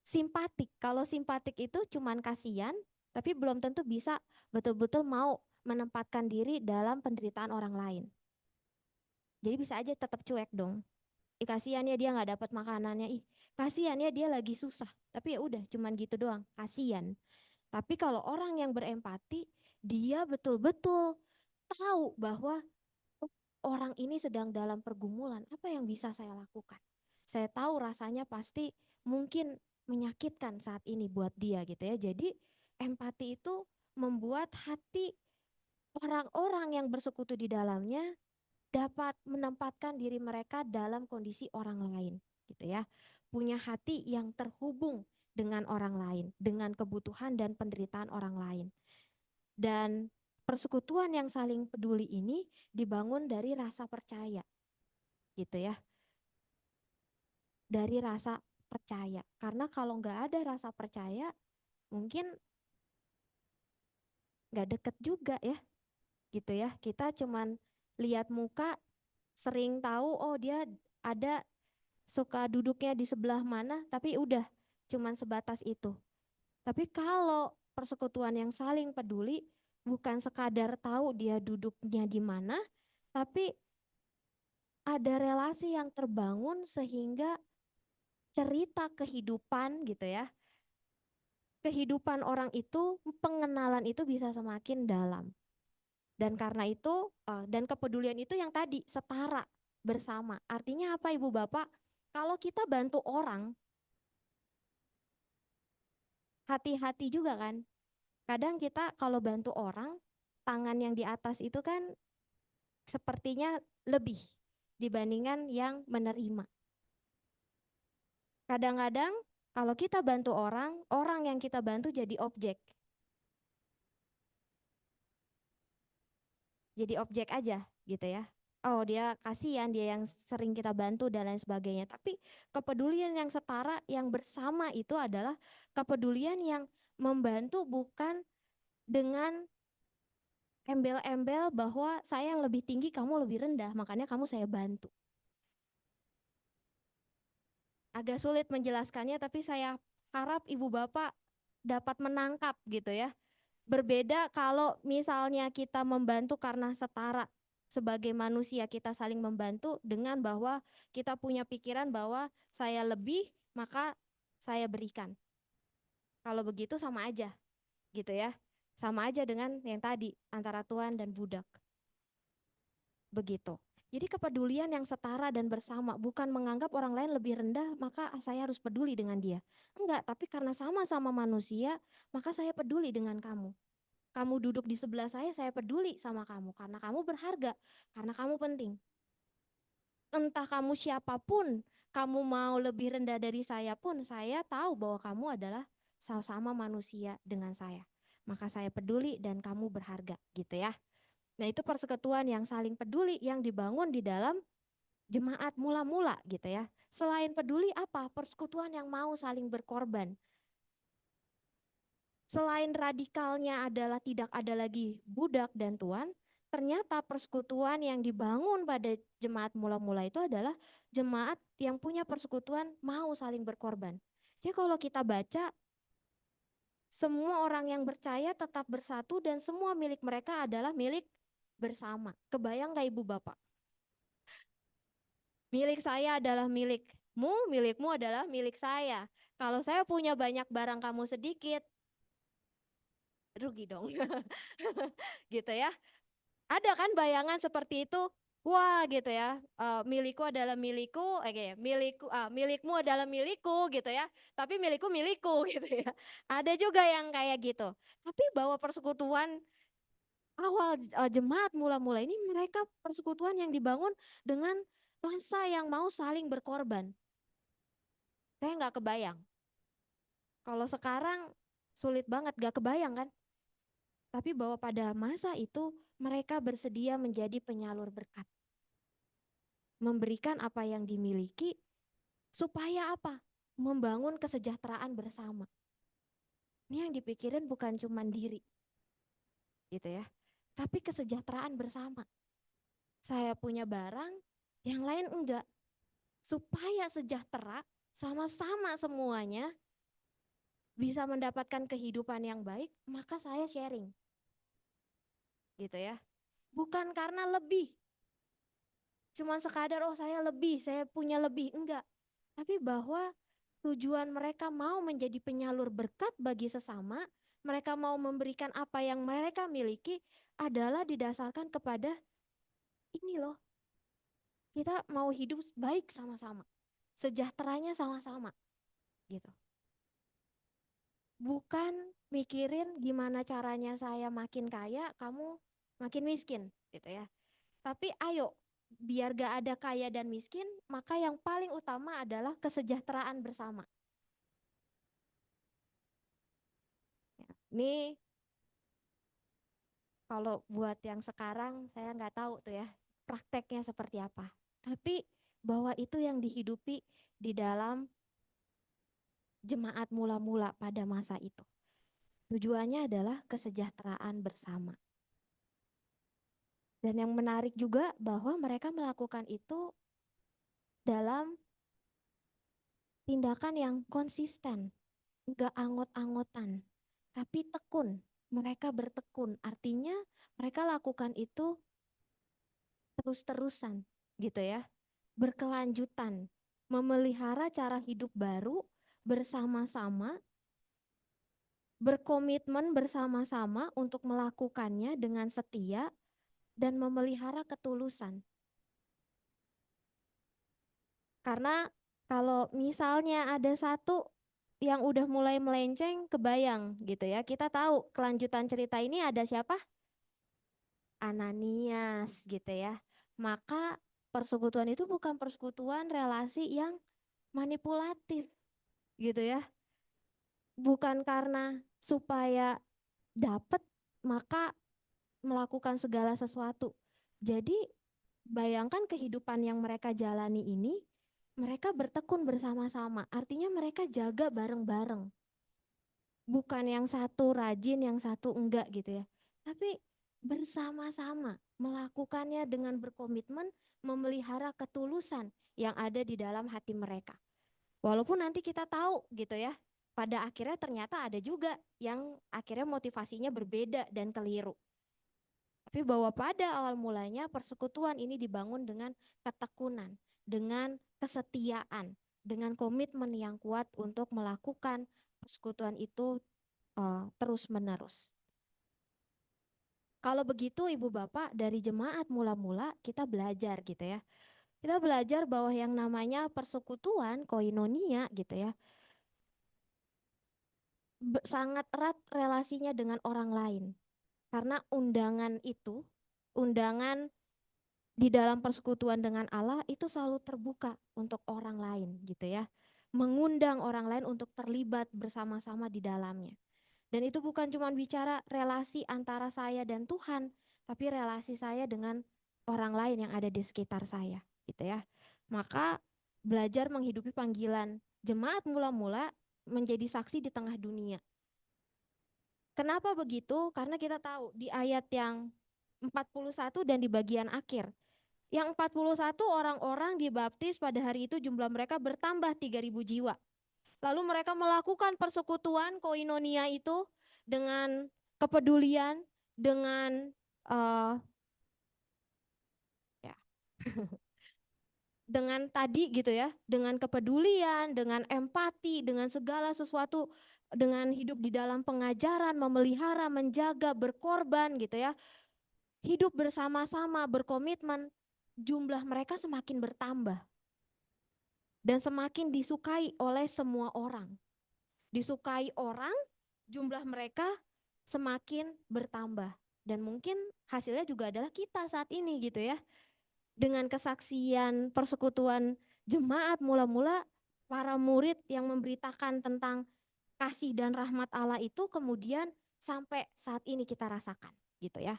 simpatik. Kalau simpatik itu cuman kasihan, tapi belum tentu bisa betul-betul mau menempatkan diri dalam penderitaan orang lain. Jadi bisa aja tetap cuek dong. Kasihan ya dia nggak dapat makanannya. Kasihan ya dia lagi susah. Tapi ya udah cuman gitu doang. Kasihan. Tapi kalau orang yang berempati, dia betul-betul tahu bahwa orang ini sedang dalam pergumulan. Apa yang bisa saya lakukan? Saya tahu rasanya pasti mungkin menyakitkan saat ini buat dia gitu ya. Jadi empati itu membuat hati orang-orang yang bersekutu di dalamnya dapat menempatkan diri mereka dalam kondisi orang lain gitu ya. Punya hati yang terhubung dengan orang lain, dengan kebutuhan dan penderitaan orang lain. Dan persekutuan yang saling peduli ini dibangun dari rasa percaya gitu ya. Dari rasa percaya. Karena kalau nggak ada rasa percaya, mungkin nggak deket juga ya gitu ya. Kita cuman lihat muka, sering tahu oh dia ada suka duduknya di sebelah mana, tapi udah cuman sebatas itu. Tapi kalau persekutuan yang saling peduli bukan sekadar tahu dia duduknya di mana, tapi ada relasi yang terbangun sehingga cerita kehidupan gitu ya. Kehidupan orang itu, pengenalan itu bisa semakin dalam. Dan karena itu, dan kepedulian itu yang tadi setara bersama. Artinya apa Ibu Bapak? Kalau kita bantu orang, hati-hati juga kan. Kadang kita kalau bantu orang, tangan yang di atas itu kan sepertinya lebih dibandingkan yang menerima. Kadang-kadang kalau kita bantu orang, orang yang kita bantu jadi objek. Jadi objek aja gitu ya. Oh dia kasihan, dia yang sering kita bantu dan lain sebagainya. Tapi kepedulian yang setara, yang bersama itu adalah kepedulian yang membantu bukan dengan embel-embel bahwa saya yang lebih tinggi, kamu lebih rendah, makanya kamu saya bantu. Agak sulit menjelaskannya, tapi saya harap Ibu Bapak dapat menangkap gitu ya. Berbeda kalau misalnya kita membantu karena setara sebagai manusia kita saling membantu dengan bahwa kita punya pikiran bahwa saya lebih maka saya berikan. Kalau begitu sama aja gitu ya. Sama aja dengan yang tadi antara tuan dan budak. Begitu. Jadi kepedulian yang setara dan bersama, bukan menganggap orang lain lebih rendah, maka saya harus peduli dengan dia. Enggak, tapi karena sama-sama manusia, maka saya peduli dengan kamu. Kamu duduk di sebelah saya peduli sama kamu karena kamu berharga, karena kamu penting. Entah kamu siapapun, kamu mau lebih rendah dari saya pun, saya tahu bahwa kamu adalah sama-sama manusia dengan saya. Maka saya peduli dan kamu berharga gitu ya. Nah, itu persekutuan yang saling peduli yang dibangun di dalam jemaat mula-mula gitu ya. Selain peduli apa? Persekutuan yang mau saling berkorban. Selain radikalnya adalah tidak ada lagi budak dan tuan, ternyata persekutuan yang dibangun pada jemaat mula-mula itu adalah jemaat yang punya persekutuan mau saling berkorban. Jadi kalau kita baca, semua orang yang percaya tetap bersatu dan semua milik mereka adalah milik bersama. Kebayang gak ibu bapak? Milik saya adalah milikmu, milikmu adalah milik saya. Kalau saya punya banyak barang kamu sedikit, rugi dong. Gitu ya. Ada kan bayangan seperti itu? Wah, gitu ya. Milikku adalah milikku, milikmu adalah milikku gitu ya. Tapi milikku milikku gitu ya. Ada juga yang kayak gitu. Tapi bahwa persekutuan awal jemaat mula-mula ini mereka persekutuan yang dibangun dengan rasa yang mau saling berkorban. Saya nggak kebayang. Kalau sekarang sulit banget, nggak kebayang kan? Tapi bahwa pada masa itu mereka bersedia menjadi penyalur berkat. Memberikan apa yang dimiliki supaya apa? Membangun kesejahteraan bersama. Ini yang dipikirin bukan cuma diri. Gitu ya. Tapi kesejahteraan bersama. Saya punya barang, yang lain enggak. Supaya sejahtera sama-sama semuanya bisa mendapatkan kehidupan yang baik, maka saya sharing. Gitu ya. Bukan karena lebih, cuman sekadar oh saya lebih, saya punya lebih, enggak. Tapi bahwa tujuan mereka mau menjadi penyalur berkat bagi sesama, mereka mau memberikan apa yang mereka miliki adalah didasarkan kepada ini loh, kita mau hidup baik sama-sama, sejahteranya sama-sama gitu. Bukan mikirin gimana caranya saya makin kaya, kamu makin miskin gitu ya. Tapi ayo, biar gak ada kaya dan miskin, maka yang paling utama adalah kesejahteraan bersama. Ya, ini kalau buat yang sekarang saya nggak tahu tuh ya prakteknya seperti apa. Tapi bahwa itu yang dihidupi di dalam jemaat mula-mula pada masa itu. Tujuannya adalah kesejahteraan bersama. Dan yang menarik juga bahwa mereka melakukan itu dalam tindakan yang konsisten, enggak anggot-anggotan, tapi tekun. Mereka bertekun, artinya mereka lakukan itu terus-terusan gitu ya, berkelanjutan, memelihara cara hidup baru bersama-sama, berkomitmen bersama-sama untuk melakukannya dengan setia dan memelihara ketulusan. Karena kalau misalnya ada satu yang udah mulai melenceng, kebayang gitu ya. Kita tahu kelanjutan cerita ini ada siapa? Ananias gitu ya. Maka persekutuan itu bukan persekutuan relasi yang manipulatif gitu ya. Bukan karena supaya dapat maka melakukan segala sesuatu. Jadi bayangkan kehidupan yang mereka jalani ini, mereka bertekun bersama-sama. Artinya mereka jaga bareng-bareng. Bukan yang satu rajin, yang satu enggak gitu ya. Tapi bersama-sama melakukannya dengan berkomitmen memelihara ketulusan yang ada di dalam hati mereka. Walaupun nanti kita tahu gitu ya, pada akhirnya ternyata ada juga yang akhirnya motivasinya berbeda dan keliru. Tapi bahwa pada awal mulanya persekutuan ini dibangun dengan ketekunan, dengan kesetiaan, dengan komitmen yang kuat untuk melakukan persekutuan itu terus-menerus. Kalau begitu Ibu Bapak dari jemaat mula-mula kita belajar gitu ya. Kita belajar bahwa yang namanya persekutuan, koinonia gitu ya, sangat erat relasinya dengan orang lain. Karena undangan itu, undangan di dalam persekutuan dengan Allah itu selalu terbuka untuk orang lain gitu ya. mengundang orang lain untuk terlibat bersama-sama di dalamnya. Dan itu bukan cuma bicara relasi antara saya dan Tuhan, tapi relasi saya dengan orang lain yang ada di sekitar saya, gitu ya. Maka belajar menghidupi panggilan jemaat mula-mula menjadi saksi di tengah dunia. Kenapa begitu? Karena kita tahu di ayat yang 41 dan di bagian akhir. Yang 41 orang-orang dibaptis pada hari itu jumlah mereka bertambah 3.000 jiwa. Lalu mereka melakukan persekutuan koinonia itu dengan kepedulian, dengan ya, dengan tadi gitu ya, dengan kepedulian, dengan empati, dengan segala sesuatu, dengan hidup di dalam pengajaran, memelihara, menjaga, berkorban gitu ya. Hidup bersama-sama, berkomitmen, jumlah mereka semakin bertambah dan semakin disukai oleh semua orang. Disukai orang, jumlah mereka semakin bertambah. Dan mungkin hasilnya juga adalah kita saat ini gitu ya. Dengan kesaksian persekutuan jemaat mula-mula, para murid yang memberitakan tentang kasih dan rahmat Allah itu kemudian sampai saat ini kita rasakan gitu ya.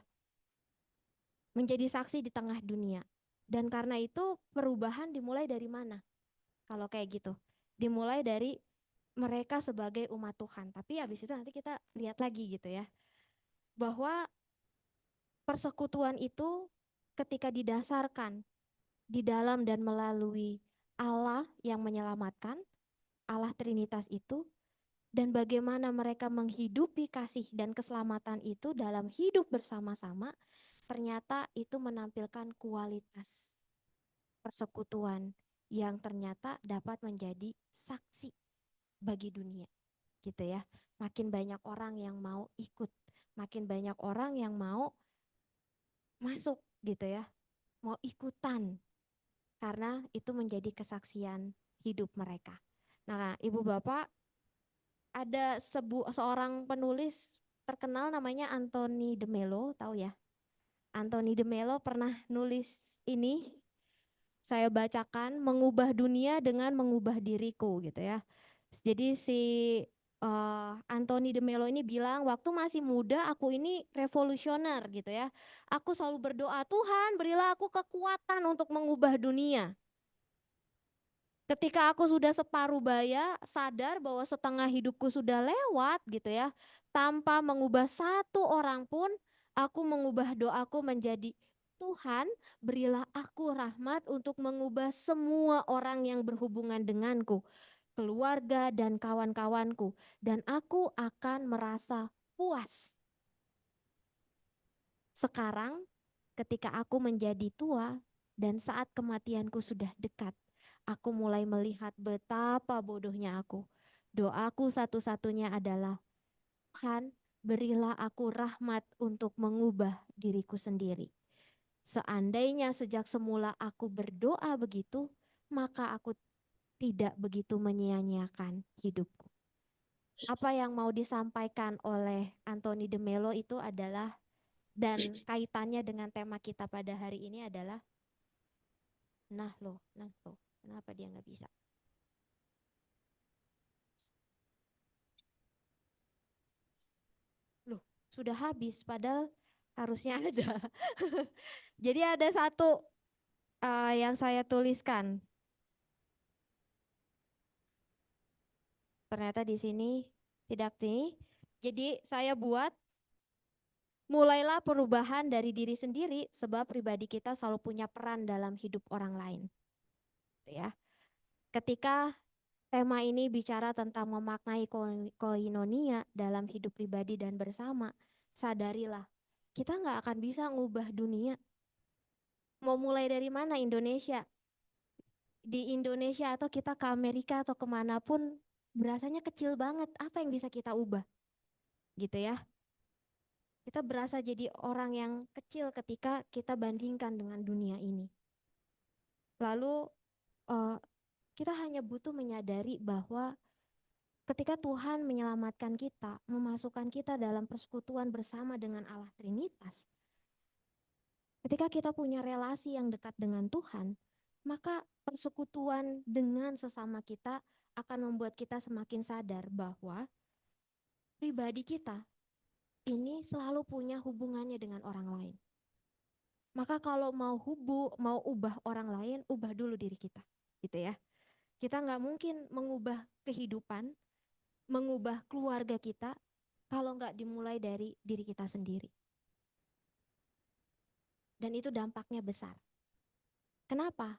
Menjadi saksi di tengah dunia. Dan karena itu perubahan dimulai dari mana? Kalau kayak gitu. Dimulai dari mereka sebagai umat Tuhan. Tapi habis itu nanti kita lihat lagi gitu ya. Bahwa persekutuan itu ketika didasarkan di dalam dan melalui Allah yang menyelamatkan, Allah Trinitas itu, dan bagaimana mereka menghidupi kasih dan keselamatan itu dalam hidup bersama-sama, ternyata itu menampilkan kualitas persekutuan yang ternyata dapat menjadi saksi bagi dunia gitu ya. Makin banyak orang yang mau ikut, makin banyak orang yang mau masuk gitu ya, mau ikutan karena itu menjadi kesaksian hidup mereka. Nah, Ibu Bapak, ada seorang penulis terkenal namanya Anthony de Mello, tahu ya? Anthony de Mello pernah nulis ini, saya bacakan, mengubah dunia dengan mengubah diriku gitu ya. Jadi si Anthony de Mello ini bilang, waktu masih muda aku ini revolusioner gitu ya. Aku selalu berdoa, Tuhan berilah aku kekuatan untuk mengubah dunia. Ketika aku sudah separuh baya, sadar bahwa setengah hidupku sudah lewat gitu ya. Tanpa mengubah satu orang pun, aku mengubah doaku menjadi, Tuhan berilah aku rahmat untuk mengubah semua orang yang berhubungan denganku, keluarga dan kawan-kawanku. Dan aku akan merasa puas. Sekarang ketika aku menjadi tua dan saat kematianku sudah dekat, aku mulai melihat betapa bodohnya aku. Doaku satu-satunya adalah, Tuhan berilah aku rahmat untuk mengubah diriku sendiri. Seandainya sejak semula aku berdoa begitu, maka aku tidak begitu menyia-nyiakan hidupku. Apa yang mau disampaikan oleh Anthony de Mello itu adalah, dan kaitannya dengan tema kita pada hari ini adalah, nah loh, kenapa dia nggak bisa? Loh, sudah habis, padahal harusnya ada. Jadi ada satu yang saya tuliskan. Ternyata di sini tidak ini. Jadi saya buat, mulailah perubahan dari diri sendiri sebab pribadi kita selalu punya peran dalam hidup orang lain. Ya. Ketika tema ini bicara tentang memaknai koinonia dalam hidup pribadi dan bersama, sadarilah, kita nggak akan bisa ngubah dunia. Mau mulai dari mana Indonesia? Di Indonesia atau kita ke Amerika atau kemanapun, berasanya kecil banget. Apa yang bisa kita ubah? Gitu ya. Kita berasa jadi orang yang kecil ketika kita bandingkan dengan dunia ini. Lalu kita hanya butuh menyadari bahwa ketika Tuhan menyelamatkan kita, memasukkan kita dalam persekutuan bersama dengan Allah Trinitas, ketika kita punya relasi yang dekat dengan Tuhan, maka persekutuan dengan sesama kita akan membuat kita semakin sadar bahwa pribadi kita ini selalu punya hubungannya dengan orang lain. Maka kalau mau ubah orang lain, ubah dulu diri kita, gitu ya. Kita nggak mungkin mengubah kehidupan, mengubah keluarga kita kalau nggak dimulai dari diri kita sendiri. Dan itu dampaknya besar. Kenapa?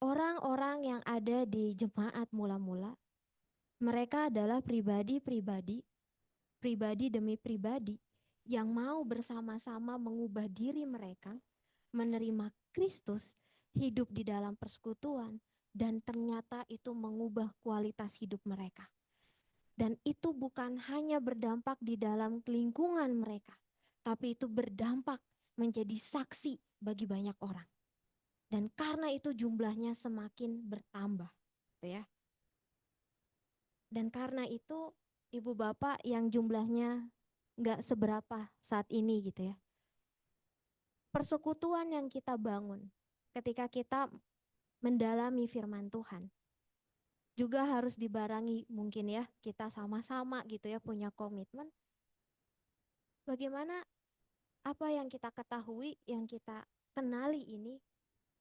Orang-orang yang ada di jemaat mula-mula, mereka adalah pribadi demi pribadi yang mau bersama-sama mengubah diri mereka, menerima Kristus, hidup di dalam persekutuan, dan ternyata itu mengubah kualitas hidup mereka. Dan itu bukan hanya berdampak di dalam lingkungan mereka, tapi itu berdampak menjadi saksi bagi banyak orang. Dan karena itu jumlahnya semakin bertambah, gitu ya. Dan karena itu ibu bapak yang jumlahnya nggak seberapa saat ini gitu ya. Persekutuan yang kita bangun ketika kita mendalami firman Tuhan juga harus dibarengi mungkin ya kita sama-sama gitu ya punya komitmen bagaimana apa yang kita ketahui, yang kita kenali ini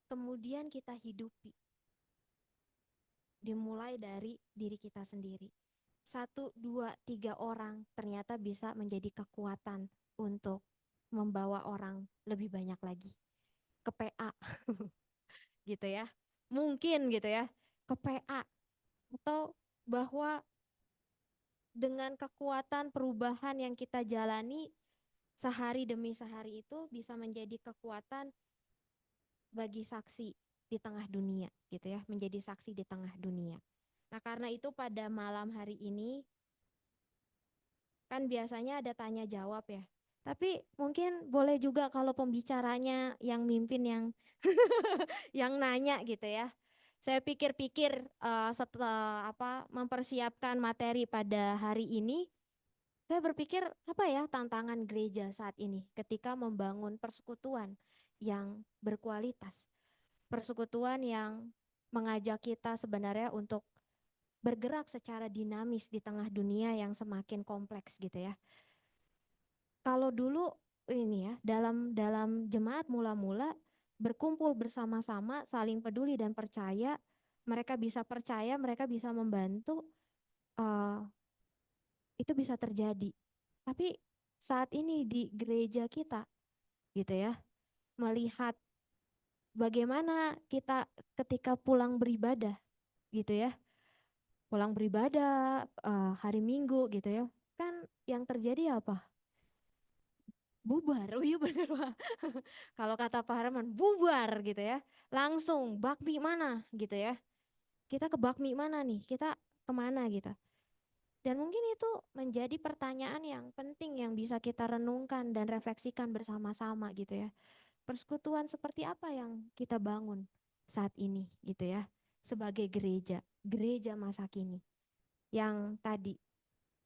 kemudian kita hidupi. Dimulai dari diri kita sendiri. 1, 2, 3 orang ternyata bisa menjadi kekuatan untuk membawa orang lebih banyak lagi ke PA gitu ya. Mungkin gitu ya, ke PA atau bahwa dengan kekuatan perubahan yang kita jalani sehari demi sehari itu bisa menjadi kekuatan bagi saksi di tengah dunia gitu ya, menjadi saksi di tengah dunia. Nah, karena itu pada malam hari ini kan biasanya ada tanya jawab ya. Tapi mungkin boleh juga kalau pembicaranya yang mimpin yang yang nanya gitu ya. Saya pikir-pikir setelah mempersiapkan materi pada hari ini, saya berpikir apa ya tantangan gereja saat ini ketika membangun persekutuan yang berkualitas. Persekutuan yang mengajak kita sebenarnya untuk bergerak secara dinamis di tengah dunia yang semakin kompleks gitu ya. Kalau dulu ini ya, dalam jemaat mula-mula berkumpul bersama-sama, saling peduli dan percaya, mereka bisa membantu, uh, itu bisa terjadi. Tapi saat ini di gereja kita gitu ya, melihat bagaimana kita ketika pulang beribadah gitu ya, pulang beribadah hari Minggu gitu ya, kan yang terjadi apa? Bubar. Oh iya bener Pak. Kalau kata Pak Herman, bubar gitu ya. Langsung bakmi mana gitu ya. Kita ke bakmi mana nih? Kita kemana gitu. Dan mungkin itu menjadi pertanyaan yang penting yang bisa kita renungkan dan refleksikan bersama-sama gitu ya. Persekutuan seperti apa yang kita bangun saat ini gitu ya. Sebagai gereja masa kini. Yang tadi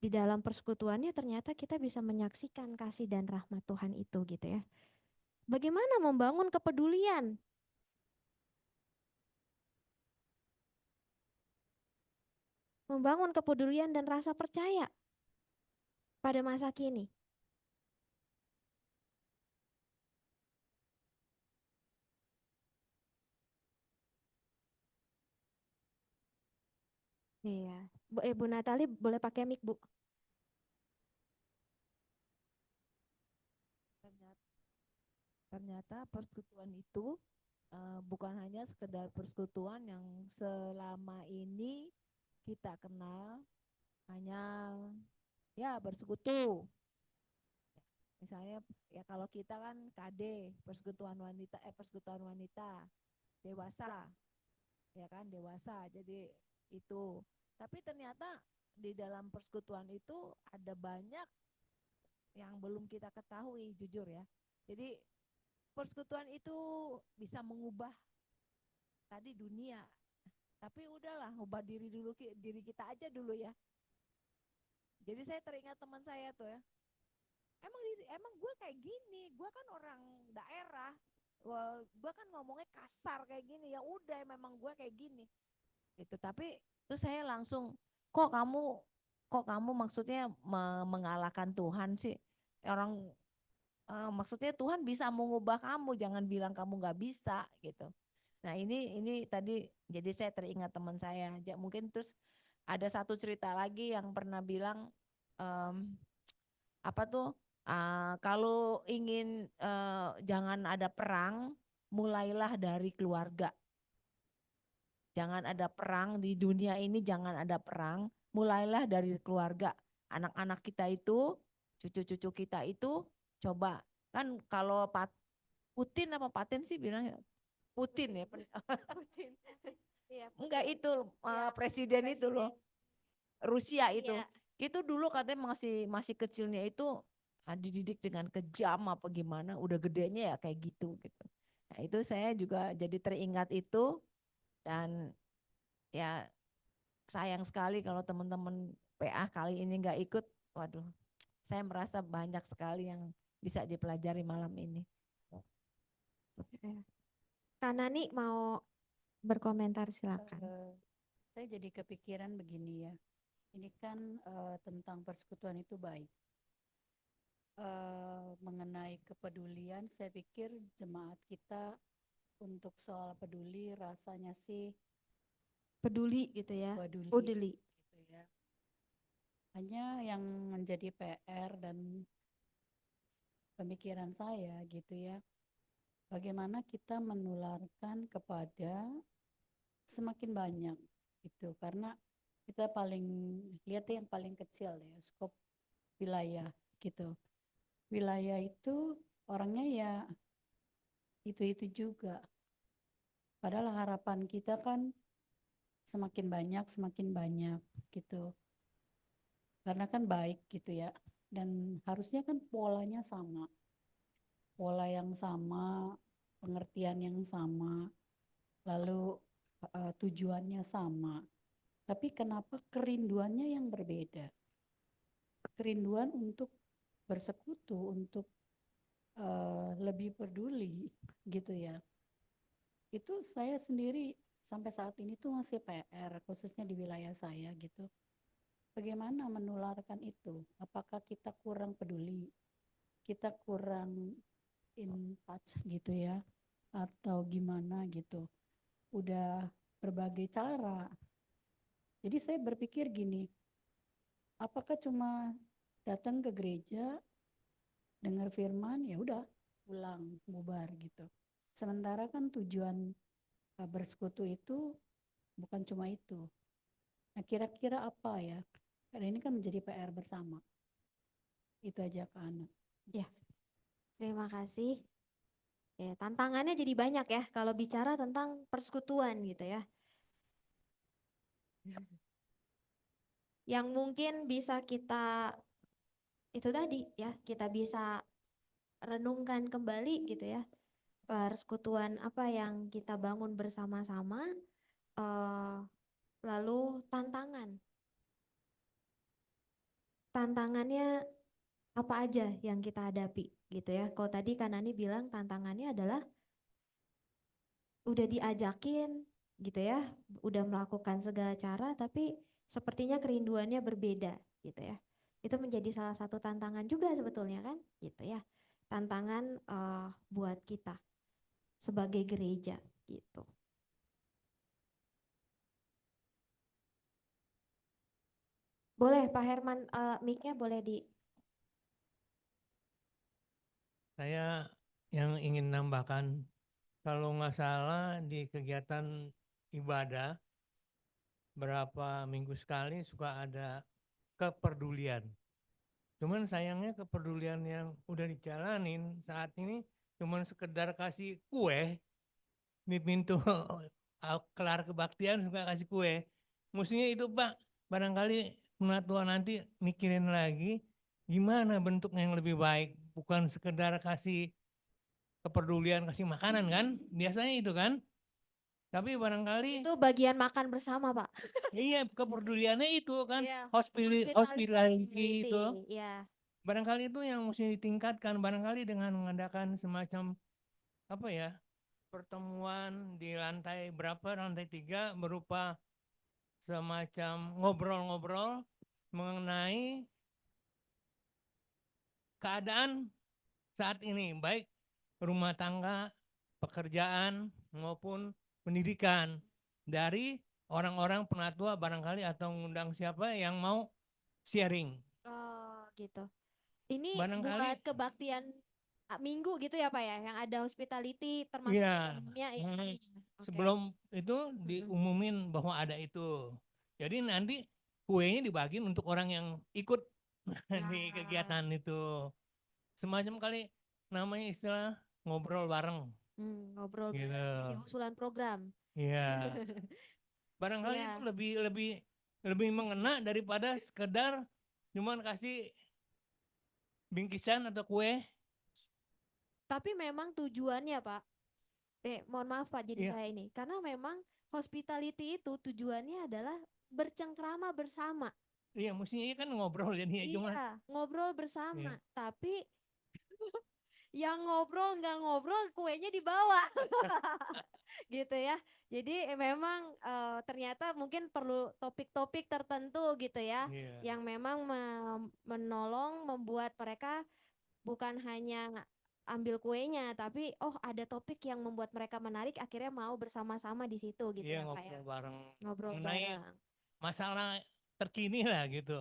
di dalam persekutuannya ternyata kita bisa menyaksikan kasih dan rahmat Tuhan itu gitu ya. Bagaimana membangun kepedulian? Membangun kepedulian dan rasa percaya pada masa kini. Iya. Bu Natali boleh pakai mic, Bu. Ternyata persekutuan itu bukan hanya sekedar persekutuan yang selama ini kita kenal hanya ya bersekutu. Misalnya ya kalau kita kan KD, persekutuan wanita dewasa, ya kan dewasa. Jadi itu. Tapi ternyata di dalam persekutuan itu ada banyak yang belum kita ketahui, jujur ya. Jadi persekutuan itu bisa mengubah tadi dunia, tapi udahlah ubah diri kita aja dulu ya. Jadi saya teringat teman saya tuh ya, emang gue kayak gini, gue kan orang daerah, gue kan ngomongnya kasar kayak gini, ya udah memang gue kayak gini gitu. Tapi Terus saya langsung, kok kamu maksudnya mengalahkan Tuhan sih? Orang maksudnya Tuhan bisa mengubah kamu, jangan bilang kamu nggak bisa gitu. Nah ini tadi jadi saya teringat teman saya. Mungkin terus ada satu cerita lagi yang pernah bilang apa tuh kalau ingin jangan ada perang, mulailah dari keluarga. Jangan ada perang di dunia ini, jangan ada perang, mulailah dari keluarga. Anak-anak kita itu, cucu-cucu kita itu, coba kan kalau Putin apa Patin sih bilangnya Putin ya. Putin. Iya, Enggak Putin. itu Iya, presiden itu presiden. loh, Rusia itu. Iya. Itu dulu katanya masih kecilnya itu dididik dengan kejam apa gimana, udah gedenya ya kayak gitu gitu. Nah, itu saya juga jadi teringat itu dan ya sayang sekali kalau teman-teman PA kali ini nggak ikut. Waduh, saya merasa banyak sekali yang bisa dipelajari malam ini. Kak Nani mau berkomentar, silakan. Saya jadi kepikiran begini ya. Ini kan tentang persekutuan itu baik. Mengenai kepedulian, saya pikir jemaat kita untuk soal peduli rasanya sih Peduli gitu ya. peduli Peduli. gitu ya. Hanya yang menjadi PR dan pemikiran saya gitu ya. Bagaimana kita menularkan kepada semakin banyak gitu, karena kita paling lihat yang paling kecil ya, skop wilayah gitu. Wilayah itu orangnya ya itu juga. Padahal harapan kita kan semakin banyak gitu. Karena kan baik gitu ya. Dan harusnya kan polanya sama. Pola yang sama, pengertian yang sama, lalu tujuannya sama. Tapi kenapa kerinduannya yang berbeda? Kerinduan untuk bersekutu, untuk lebih peduli gitu ya. Itu saya sendiri sampai saat ini tuh masih PR, khususnya di wilayah saya gitu. Bagaimana menularkan itu? Apakah kita kurang peduli? Kita kurang in touch gitu ya? Atau gimana gitu? Udah berbagai cara. Jadi saya berpikir gini, apakah cuma datang ke gereja, dengar firman, ya udah pulang, bubar gitu. Sementara kan tujuan bersekutu itu bukan cuma itu. Nah, kira-kira apa ya? Karena ini kan menjadi PR bersama. Itu aja Kak Ana. Ya, terima kasih. Ya, tantangannya jadi banyak ya kalau bicara tentang persekutuan gitu ya. Yang mungkin bisa kita itu tadi ya, kita bisa renungkan kembali gitu ya. Persekutuan apa yang kita bangun bersama-sama, lalu tantangannya apa aja yang kita hadapi gitu ya. Kalau tadi Kanani bilang tantangannya adalah udah diajakin gitu ya, udah melakukan segala cara tapi sepertinya kerinduannya berbeda gitu ya. Itu menjadi salah satu tantangan juga sebetulnya kan gitu ya. Tantangan buat kita sebagai gereja gitu. Boleh Pak Herman, mic-nya boleh di. Saya yang ingin nambahkan, kalau nggak salah di kegiatan ibadah berapa minggu sekali suka ada kepedulian. Cuman sayangnya kepedulian yang udah dijalanin saat ini cuman sekedar kasih kue di pintu kelar kebaktian, suka kasih kue. Mestinya itu Pak, barangkali penatua nanti mikirin lagi gimana bentuknya yang lebih baik, bukan sekedar kasih kepedulian, kasih makanan kan, biasanya itu kan. Tapi barangkali Itu bagian makan bersama Pak. iya kepeduliannya itu kan, Iya, hospitality itu. ya. Barangkali itu yang mesti ditingkatkan, barangkali dengan mengadakan semacam apa ya, pertemuan di lantai berapa, lantai 3 berupa semacam ngobrol-ngobrol mengenai keadaan saat ini, baik rumah tangga, pekerjaan maupun pendidikan dari orang-orang penatua barangkali atau mengundang siapa yang mau sharing. Oh, gitu. Ini Barangkali buat kebaktian minggu gitu ya Pak ya, yang ada hospitality termasuk di iya, dalamnya ya. Oke. sebelum itu Mm-mm. diumumin bahwa ada itu. Jadi nanti kuenya dibagiin untuk orang yang ikut di Nah, kegiatan itu. Semacam kali namanya istilah ngobrol bareng ngobrol gitu. di usulan program. Iya. Barangkali itu Iya. lebih mengena daripada sekedar cuman kasih bingkisan atau kue. Tapi memang tujuannya Pak, mohon maaf Pak jadi Iya, saya ini, karena memang hospitality itu tujuannya adalah bercengkrama bersama. iya mestinya kan ngobrol jadinya cuma Iya, ngobrol bersama. iya. Tapi yang ngobrol nggak ngobrol, kuenya dibawa. Gitu ya. Jadi memang ternyata mungkin perlu topik-topik tertentu gitu ya, Iya. yang memang menolong membuat mereka bukan hanya ambil kuenya, tapi oh ada topik yang membuat mereka menarik, akhirnya mau bersama-sama di situ gitu Iya ya Pak ya. ngobrol bareng Ngobrol mengenai bareng. masalah terkini lah gitu.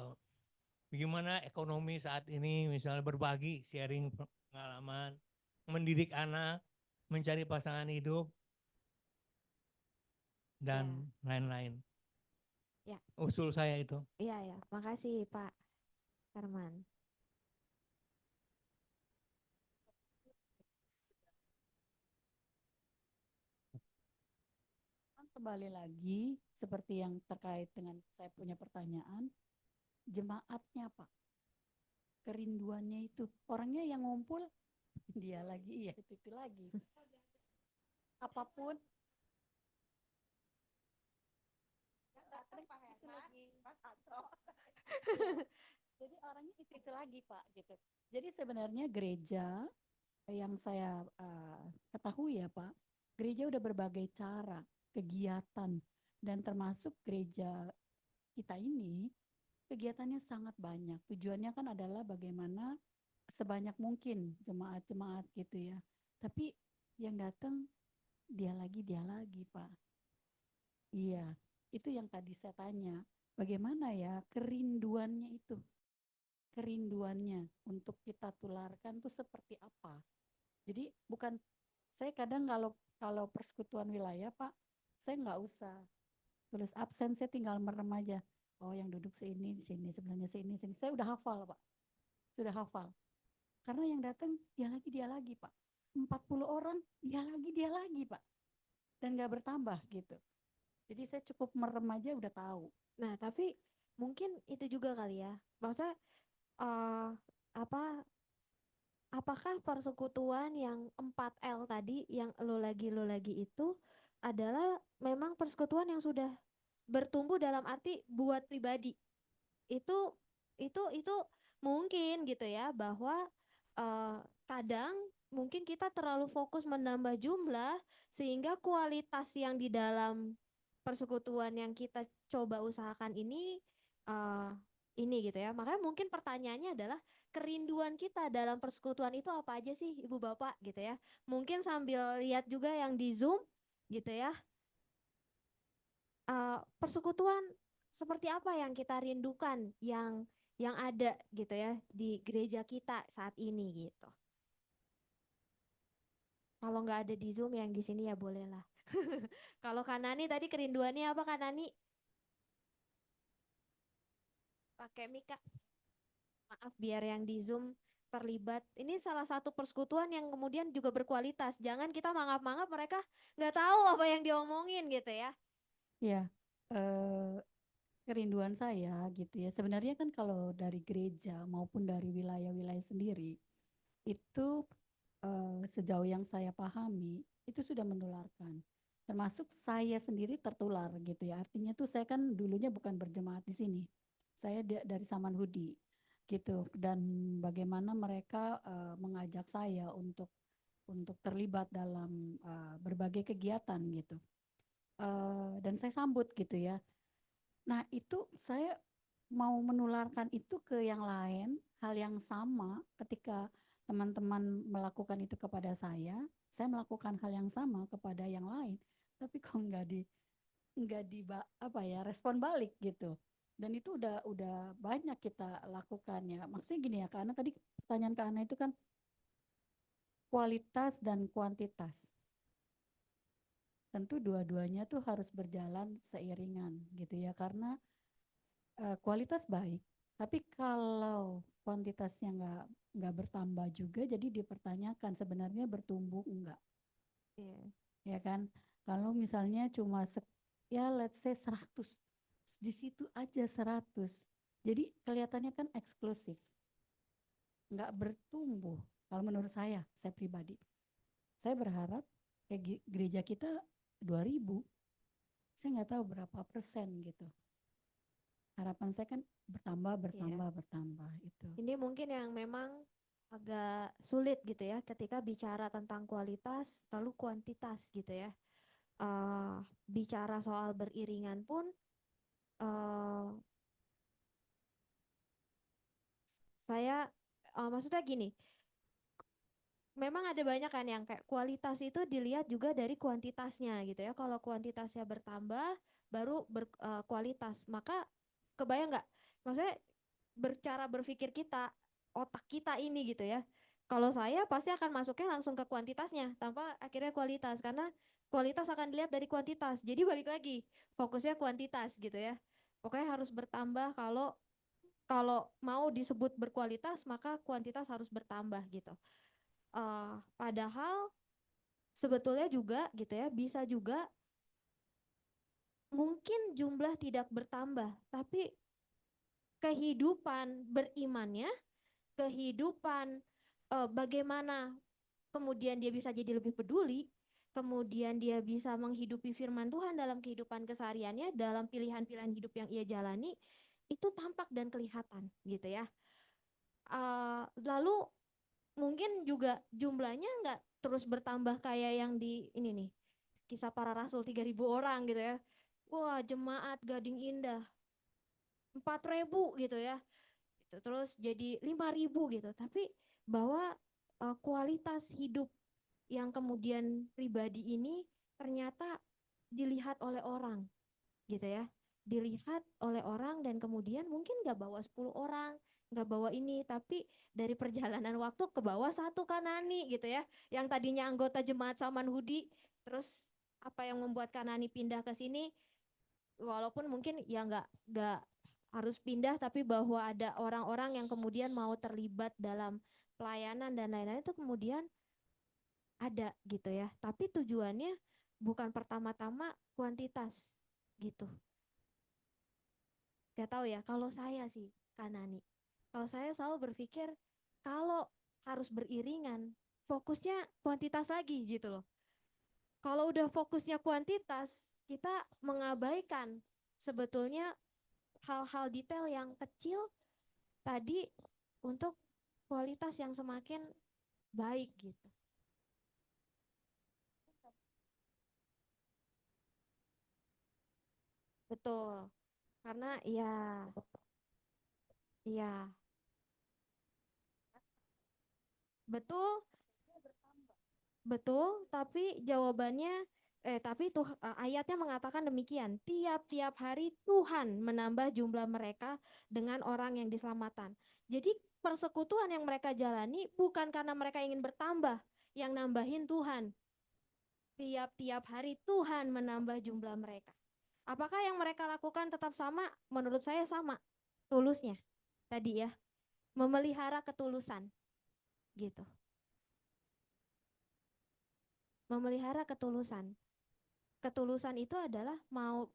Bagaimana ekonomi saat ini misalnya berbagi, sharing pengalaman, mendidik anak, mencari pasangan hidup Ya, dan lain-lain. ya, Usul saya itu. iya ya. Makasih Pak Herman. Kembali lagi seperti yang terkait dengan saya punya pertanyaan, jemaatnya Pak, kerinduannya itu orangnya yang ngumpul dia lagi, iya itu lagi. Apapun jadi orangnya itu lagi Pak gitu. Jadi sebenarnya gereja yang saya ketahui ya Pak, gereja udah berbagai cara, kegiatan, dan termasuk gereja kita ini kegiatannya sangat banyak. Tujuannya kan adalah bagaimana sebanyak mungkin jemaat-jemaat gitu ya. Tapi yang datang dia lagi Pak. Iya, itu yang tadi saya tanya. Bagaimana ya kerinduannya itu? Kerinduannya untuk kita tularkan tuh seperti apa? Jadi bukan saya kadang kalau kalau persekutuan wilayah Pak, saya nggak usah tulis absen, saya tinggal merem aja. Oh yang duduk sini di sini sebelahnya sini sini. Saya udah hafal Pak, sudah hafal. Karena yang datang dia lagi Pak. 40 orang dia lagi Pak. Dan nggak bertambah gitu. Jadi saya cukup merem aja udah tahu. Nah, tapi mungkin itu juga kali ya. Maksudnya eh apa apakah persekutuan yang 4L tadi yang lo lagi itu adalah memang persekutuan yang sudah bertumbuh dalam arti buat pribadi. Itu itu mungkin gitu ya bahwa eh, kadang mungkin kita terlalu fokus menambah jumlah sehingga kualitas yang di dalam persekutuan yang kita coba usahakan eh, ini gitu ya. Makanya mungkin pertanyaannya adalah kerinduan kita dalam persekutuan itu apa aja sih Ibu Bapak gitu ya. Mungkin sambil lihat juga yang di Zoom gitu ya. Persekutuan seperti apa yang kita rindukan yang ada gitu ya di gereja kita saat ini gitu. Kalau nggak ada di Zoom yang di sini ya bolehlah. Kalau Kanani tadi kerinduannya apa Kanani? Pakai mic Kak. Maaf biar yang di Zoom terlibat. Ini salah satu persekutuan yang kemudian juga berkualitas. Jangan kita mangap-mangap mereka nggak tahu apa yang diomongin gitu ya. Ya, eh, kerinduan saya gitu ya. Sebenarnya kan kalau dari gereja maupun dari wilayah-wilayah sendiri itu sejauh yang saya pahami itu sudah menularkan. Termasuk saya sendiri tertular gitu ya. Artinya tuh saya kan dulunya bukan berjemaat di sini. Saya dari Samanhudi gitu dan bagaimana mereka mengajak saya untuk terlibat dalam berbagai kegiatan gitu. Dan saya sambut gitu ya. Nah, itu saya mau menularkan itu ke yang lain, hal yang sama ketika teman-teman melakukan itu kepada saya melakukan hal yang sama kepada yang lain, tapi kok apa ya, respon balik gitu. Dan itu udah banyak kita lakukan ya. Maksudnya gini ya, karena tadi pertanyaan Kak Ana itu kan kualitas dan kuantitas. Tentu dua-duanya tuh harus berjalan seiringan gitu ya, karena kualitas baik, tapi kalau kuantitasnya nggak bertambah juga, jadi dipertanyakan sebenarnya bertumbuh enggak, Iya. ya kan? Kalau misalnya cuma ya let's say 100, di situ aja 100, jadi kelihatannya kan eksklusif, nggak bertumbuh. Kalau menurut saya pribadi, saya berharap kayak gereja kita 2000, saya nggak tahu berapa persen gitu. Harapan saya kan bertambah itu. Ini mungkin yang memang agak sulit gitu ya ketika bicara tentang kualitas lalu kuantitas gitu ya. Bicara soal beriringan pun eh, maksudnya gini, memang ada banyak kan yang kayak kualitas itu dilihat juga dari kuantitasnya gitu ya. Kalau kuantitasnya bertambah baru kualitas. Maka kebayang nggak? Maksudnya bercara berpikir kita, otak kita ini gitu ya. Kalau saya pasti akan masuknya langsung ke kuantitasnya tanpa akhirnya kualitas karena kualitas akan dilihat dari kuantitas. Jadi balik lagi fokusnya kuantitas gitu ya. Pokoknya harus bertambah kalau kalau mau disebut berkualitas maka kuantitas harus bertambah gitu. Padahal sebetulnya juga gitu ya bisa juga mungkin jumlah tidak bertambah tapi kehidupan berimannya, kehidupan bagaimana kemudian dia bisa jadi lebih peduli, kemudian dia bisa menghidupi firman Tuhan dalam kehidupan kesehariannya, dalam pilihan-pilihan hidup yang ia jalani, itu tampak dan kelihatan gitu ya. Lalu mungkin juga jumlahnya nggak terus bertambah kayak yang di ini nih, Kisah Para Rasul 3.000 orang gitu ya. Wah, jemaat Gading Indah 4.000 gitu ya. Terus jadi 5.000 gitu. Tapi bahwa kualitas hidup yang kemudian pribadi ini ternyata dilihat oleh orang gitu ya, dilihat oleh orang dan kemudian mungkin nggak bawa 10 orang, nggak bawa ini, tapi dari perjalanan waktu ke bawah satu Kanani gitu ya, yang tadinya anggota jemaat Saman Hudi, terus apa yang membuat Kanani pindah ke sini, walaupun mungkin ya nggak harus pindah, tapi bahwa ada orang-orang yang kemudian mau terlibat dalam pelayanan dan lain-lain itu kemudian ada gitu ya, tapi tujuannya bukan pertama-tama kuantitas gitu. Gak tahu ya, kalau saya sih Kanani, kalau saya selalu berpikir kalau harus beriringan, fokusnya kuantitas lagi gitu loh. Kalau udah fokusnya kuantitas, kita mengabaikan sebetulnya hal-hal detail yang kecil tadi untuk kualitas yang semakin baik gitu. Betul. Karena ya betul, betul, tapi ayatnya mengatakan demikian. Tiap-tiap hari Tuhan menambah jumlah mereka dengan orang yang diselamatkan. Jadi persekutuan yang mereka jalani bukan karena mereka ingin bertambah, yang nambahin Tuhan. Tiap-tiap hari Tuhan menambah jumlah mereka. Apakah yang mereka lakukan tetap sama? Menurut saya sama. Tulusnya. Tadi ya, memelihara ketulusan gitu. Memelihara ketulusan. Ketulusan itu adalah mau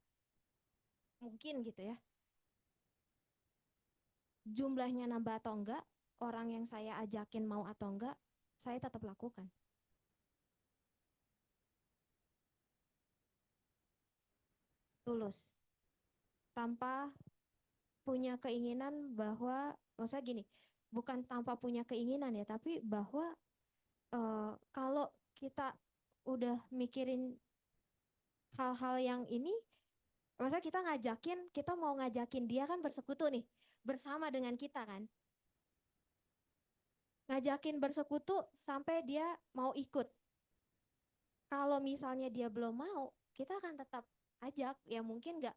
mungkin gitu ya. Jumlahnya nambah atau enggak, orang yang saya ajakin mau atau enggak, saya tetap lakukan. Tulus. Tanpa punya keinginan bahwa, maksudnya gini, bukan tanpa punya keinginan ya, tapi bahwa kalau kita udah mikirin hal-hal yang ini, Maksudnya kita mau ngajakin dia kan bersekutu nih, bersama dengan kita kan. Ngajakin bersekutu sampai dia mau ikut. Kalau misalnya dia belum mau, kita akan tetap ajak. Ya mungkin enggak.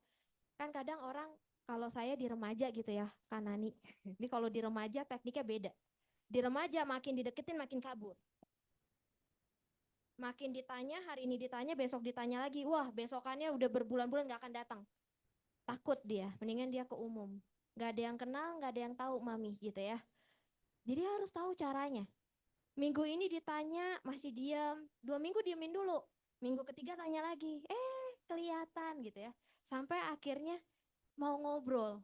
Kan kadang orang, kalau saya di remaja gitu ya, Kanani. Jadi kalau di remaja tekniknya beda. Di remaja makin dideketin makin kabur. Makin ditanya, hari ini ditanya, besok ditanya lagi. Wah, besokannya udah berbulan-bulan nggak akan datang. Takut dia, mendingan dia ke umum. Nggak ada yang kenal, nggak ada yang tahu mami gitu ya. Jadi harus tahu caranya. Minggu ini ditanya masih diam, 2 minggu diemin dulu. Minggu ketiga tanya lagi, kelihatan gitu ya. Sampai akhirnya mau ngobrol.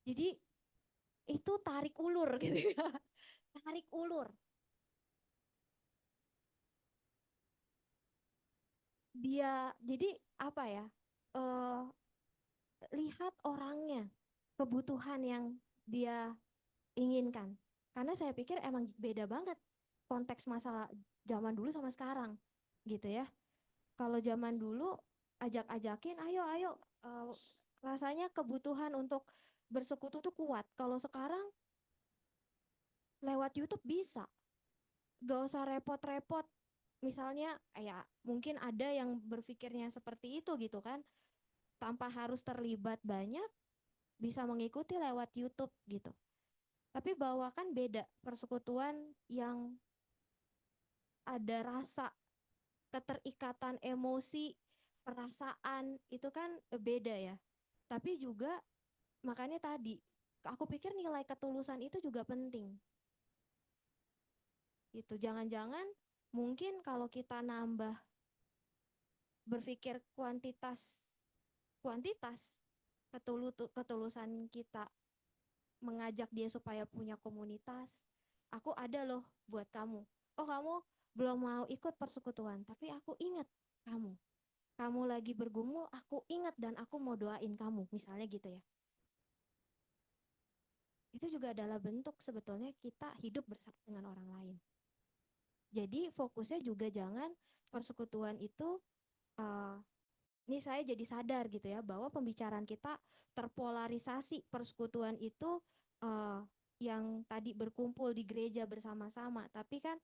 Jadi itu tarik ulur gitu ya. Tarik ulur. Dia jadi apa ya? Lihat orangnya, kebutuhan yang dia inginkan. Karena saya pikir emang beda banget konteks masalah zaman dulu sama sekarang, gitu ya. Kalau zaman dulu ajak-ajakin, ayo, rasanya kebutuhan untuk bersekutu tuh kuat. Kalau sekarang lewat YouTube bisa, gak usah repot-repot. Misalnya, ya mungkin ada yang berpikirnya seperti itu gitu kan, tanpa harus terlibat banyak, bisa mengikuti lewat YouTube gitu. Tapi bahwa kan beda persekutuan yang ada rasa, keterikatan emosi, perasaan, itu kan beda ya. Tapi juga makanya tadi, aku pikir nilai ketulusan itu juga penting. Gitu. Jangan-jangan mungkin kalau kita nambah berpikir kuantitas ketulusan kita mengajak dia supaya punya komunitas. Aku ada loh buat kamu. Oh, kamu belum mau ikut persekutuan, tapi aku ingat kamu. Kamu lagi bergumul, aku ingat dan aku mau doain kamu, misalnya gitu ya. Itu juga adalah bentuk sebetulnya kita hidup bersama dengan orang lain. Jadi fokusnya juga jangan persekutuan itu, ini saya jadi sadar gitu ya, bahwa pembicaraan kita terpolarisasi. Persekutuan itu yang tadi berkumpul di gereja bersama-sama, tapi kan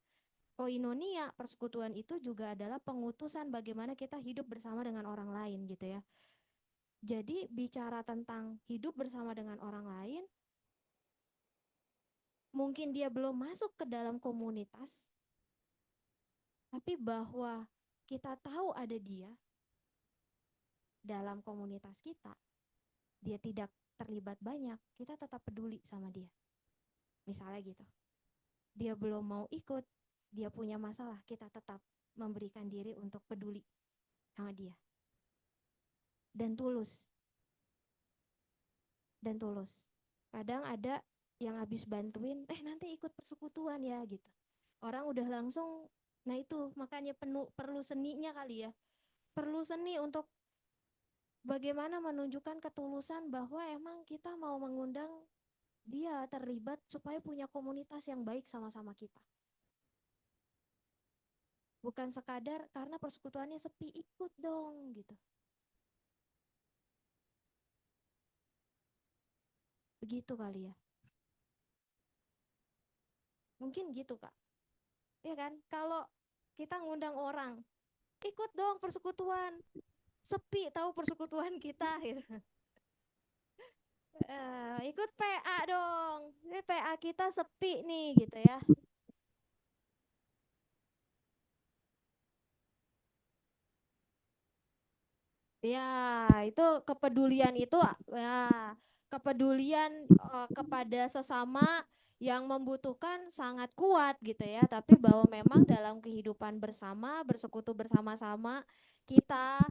koinonia, persekutuan itu juga adalah pengutusan bagaimana kita hidup bersama dengan orang lain gitu ya. Jadi bicara tentang hidup bersama dengan orang lain, mungkin dia belum masuk ke dalam komunitas, tapi bahwa kita tahu ada dia dalam komunitas kita, dia tidak terlibat banyak, kita tetap peduli sama dia. Misalnya gitu. Dia belum mau ikut, dia punya masalah, kita tetap memberikan diri untuk peduli sama dia. Dan tulus. Kadang ada yang habis bantuin, nanti ikut persekutuan ya gitu. Orang udah langsung, nah itu makanya perlu seninya kali ya. Perlu seni untuk bagaimana menunjukkan ketulusan bahwa emang kita mau mengundang dia terlibat supaya punya komunitas yang baik sama-sama kita. Bukan sekadar karena persekutuannya sepi, ikut dong gitu. Begitu kali ya. Mungkin gitu Kak. Iya kan? Kalau kita ngundang orang, ikut dong persekutuan. Sepi tahu persekutuan kita gitu. Ikut PA dong. Ini PA kita sepi nih gitu ya. Ya, itu kepedulian itu ya, kepedulian kepada sesama yang membutuhkan sangat kuat gitu ya. Tapi bahwa memang dalam kehidupan bersama, bersekutu bersama-sama kita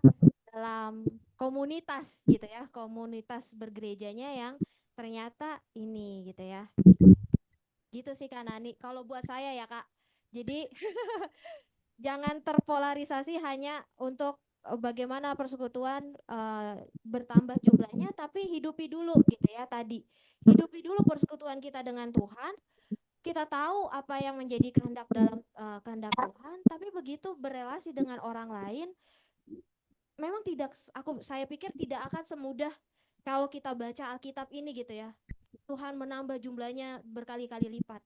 dalam komunitas gitu ya, komunitas bergerejanya yang ternyata ini gitu ya. Gitu sih Kak Nani. Kalau buat saya ya Kak. Jadi jangan terpolarisasi hanya untuk bagaimana persekutuan bertambah jumlahnya, tapi hidupi dulu gitu ya tadi. Hidupi dulu persekutuan kita dengan Tuhan. Kita tahu apa yang menjadi kehendak dalam kehendak Tuhan, tapi begitu berelasi dengan orang lain, memang saya pikir tidak akan semudah kalau kita baca Alkitab ini gitu ya. Tuhan menambah jumlahnya berkali-kali lipat.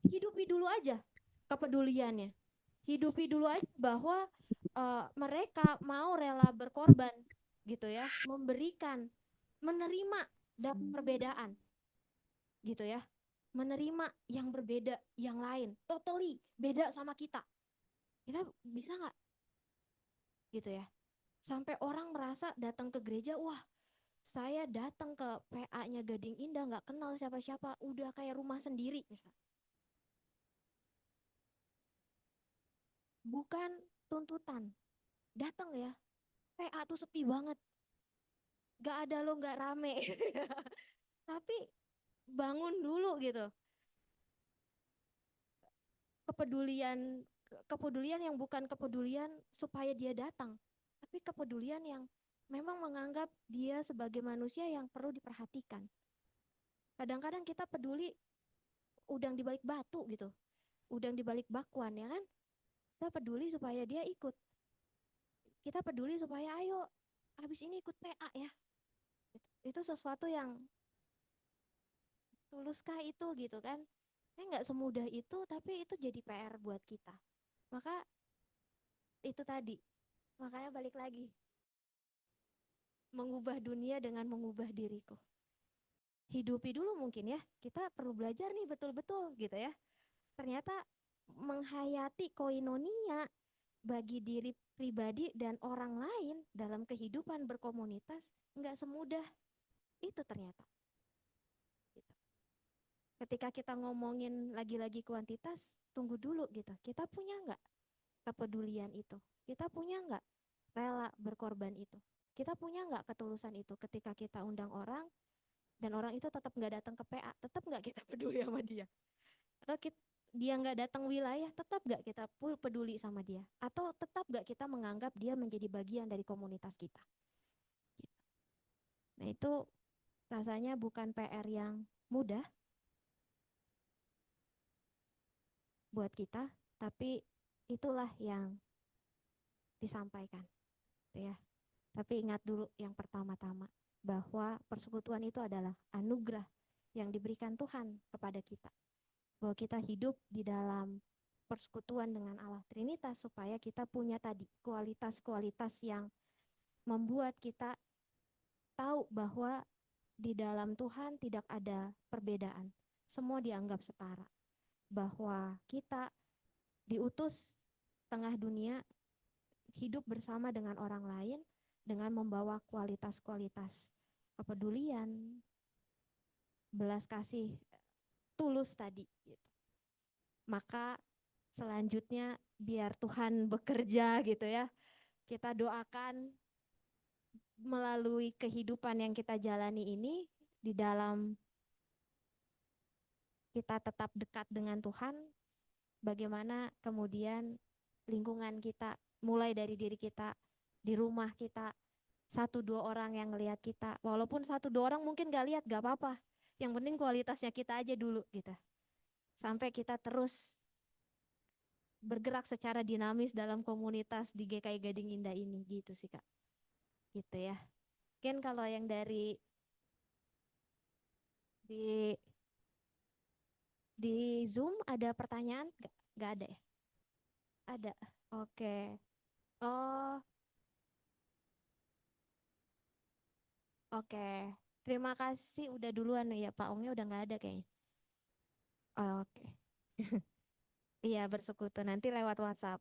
Hidupi dulu aja kepeduliannya. Hidupi dulu aja bahwa mereka mau rela berkorban gitu ya, memberikan, menerima dalam perbedaan gitu ya. Menerima yang berbeda, yang lain, totally beda sama kita. Kita bisa nggak gitu ya? Sampai orang merasa datang ke gereja, wah saya datang ke PA-nya Gading Indah nggak kenal siapa-siapa, udah kayak rumah sendiri misal. Bukan tuntutan, datang ya, PA tuh sepi banget, nggak ada lo, nggak rame. Tapi bangun dulu gitu, kepedulian yang bukan kepedulian supaya dia datang, tapi kepedulian yang memang menganggap dia sebagai manusia yang perlu diperhatikan. Kadang-kadang kita peduli udang di balik batu gitu, udang di balik bakwan ya kan. Kita peduli supaya dia ikut. Kita peduli supaya ayo habis ini ikut PA ya. Itu sesuatu yang tuluskah itu gitu kan. Nggak semudah itu, tapi itu jadi PR buat kita. Maka itu tadi, makanya balik lagi. Mengubah dunia dengan mengubah diriku. Hidupi dulu mungkin ya, kita perlu belajar nih betul-betul gitu ya. Ternyata menghayati koinonia bagi diri pribadi dan orang lain dalam kehidupan berkomunitas nggak semudah itu ternyata. Gitu. Ketika kita ngomongin lagi-lagi kuantitas, tunggu dulu gitu. Kita punya nggak kepedulian itu? Kita punya nggak rela berkorban itu? Kita punya nggak ketulusan itu ketika kita undang orang dan orang itu tetap nggak datang ke PA, tetap nggak kita peduli sama dia? Atau dia nggak datang wilayah, tetap nggak kita peduli sama dia? Atau tetap nggak kita menganggap dia menjadi bagian dari komunitas kita? Nah itu rasanya bukan PR yang mudah buat kita, tapi itulah yang disampaikan, ya. Tapi ingat dulu yang pertama-tama bahwa persekutuan itu adalah anugerah yang diberikan Tuhan kepada kita. Bahwa kita hidup di dalam persekutuan dengan Allah Trinitas supaya kita punya tadi kualitas-kualitas yang membuat kita tahu bahwa di dalam Tuhan tidak ada perbedaan. Semua dianggap setara. Bahwa kita diutus tengah dunia hidup bersama dengan orang lain dengan membawa kualitas-kualitas kepedulian, belas kasih, tulus tadi gitu. Maka selanjutnya biar Tuhan bekerja gitu ya. Kita doakan melalui kehidupan yang kita jalani ini di dalam kita tetap dekat dengan Tuhan, bagaimana kemudian lingkungan kita mulai dari diri kita, di rumah kita, 1-2 orang yang ngelihat kita, walaupun 1-2 orang mungkin gak lihat, gak apa-apa, yang penting kualitasnya kita aja dulu gitu, sampai kita terus bergerak secara dinamis dalam komunitas di GKI Gading Indah ini gitu sih Kak, gitu ya. Mungkin kalau yang dari di Zoom ada pertanyaan? Gak ada ya? Ada, oke. Oh, oke. Terima kasih udah duluan ya, Pak Ongnya udah nggak ada kayaknya. Oke. Iya, bersekutu nanti lewat WhatsApp.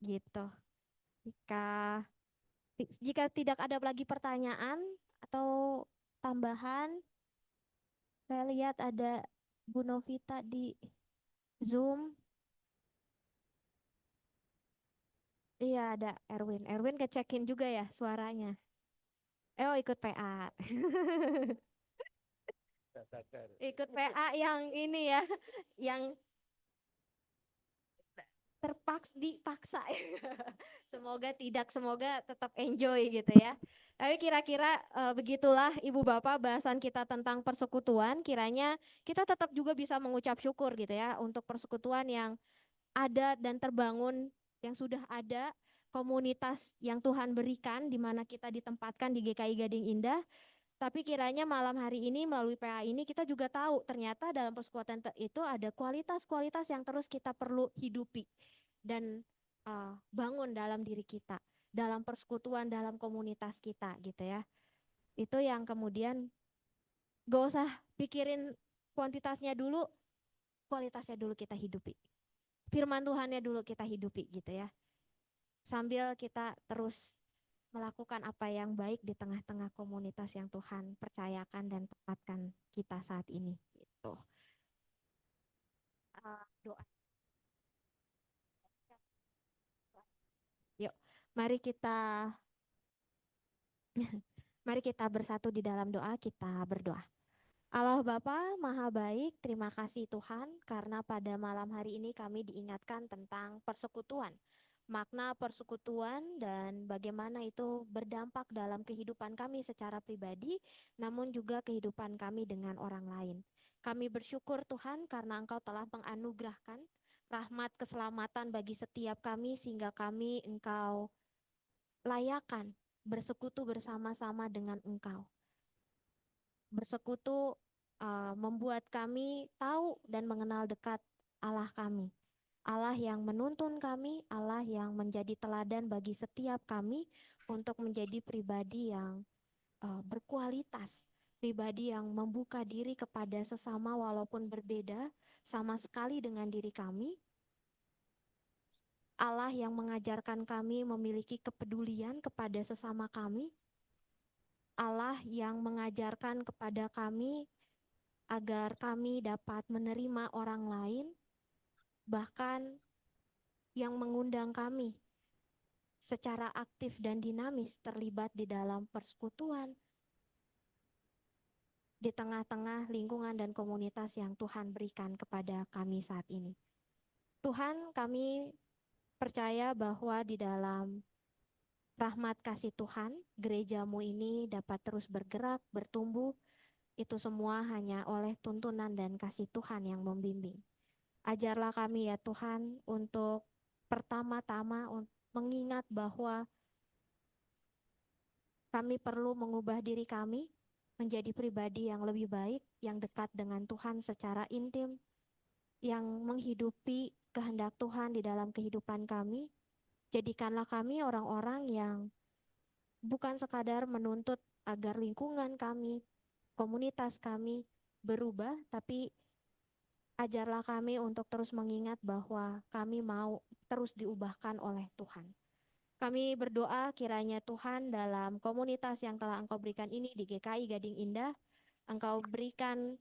Gitu. Jika tidak ada lagi pertanyaan atau tambahan, saya lihat ada Bu Novita di Zoom. Iya, ada Erwin. Erwin kecekin juga ya suaranya. Oh, ikut PA. Ikut PA yang ini ya, yang dipaksa. Semoga tetap enjoy gitu ya. Tapi kira-kira begitulah Ibu Bapak bahasan kita tentang persekutuan. Kiranya kita tetap juga bisa mengucap syukur gitu ya untuk persekutuan yang ada dan terbangun, yang sudah ada, komunitas yang Tuhan berikan di mana kita ditempatkan di GKI Gading Indah. Tapi kiranya malam hari ini melalui PA ini kita juga tahu ternyata dalam persekutuan itu ada kualitas-kualitas yang terus kita perlu hidupi dan bangun dalam diri kita, dalam persekutuan, dalam komunitas kita gitu ya. Itu yang kemudian gak usah pikirin kuantitasnya dulu, kualitasnya dulu kita hidupi. Firman Tuhannya dulu kita hidupi gitu ya. Sambil kita terus melakukan apa yang baik di tengah-tengah komunitas yang Tuhan percayakan dan tempatkan kita saat ini gitu. Doa. Yuk, mari kita mari kita bersatu di dalam doa, kita berdoa. Allah Bapa Maha Baik, terima kasih Tuhan karena pada malam hari ini kami diingatkan tentang persekutuan. Makna persekutuan dan bagaimana itu berdampak dalam kehidupan kami secara pribadi, namun juga kehidupan kami dengan orang lain. Kami bersyukur Tuhan karena Engkau telah menganugerahkan rahmat keselamatan bagi setiap kami sehingga kami Engkau layakan bersekutu bersama-sama dengan Engkau. Bersekutu membuat kami tahu dan mengenal dekat Allah kami. Allah yang menuntun kami, Allah yang menjadi teladan bagi setiap kami untuk menjadi pribadi yang berkualitas, pribadi yang membuka diri kepada sesama walaupun berbeda sama sekali dengan diri kami. Allah yang mengajarkan kami memiliki kepedulian kepada sesama kami. Allah yang mengajarkan kepada kami agar kami dapat menerima orang lain, bahkan yang mengundang kami secara aktif dan dinamis terlibat di dalam persekutuan di tengah-tengah lingkungan dan komunitas yang Tuhan berikan kepada kami saat ini. Tuhan, kami percaya bahwa di dalam rahmat kasih Tuhan, gerejamu ini dapat terus bergerak, bertumbuh. Itu semua hanya oleh tuntunan dan kasih Tuhan yang membimbing. Ajarlah kami ya Tuhan untuk pertama-tama mengingat bahwa kami perlu mengubah diri kami menjadi pribadi yang lebih baik, yang dekat dengan Tuhan secara intim, yang menghidupi kehendak Tuhan di dalam kehidupan kami. Jadikanlah kami orang-orang yang bukan sekadar menuntut agar lingkungan kami, komunitas kami berubah, tapi ajarlah kami untuk terus mengingat bahwa kami mau terus diubahkan oleh Tuhan. Kami berdoa kiranya Tuhan dalam komunitas yang telah Engkau berikan ini di GKI Gading Indah, Engkau berikan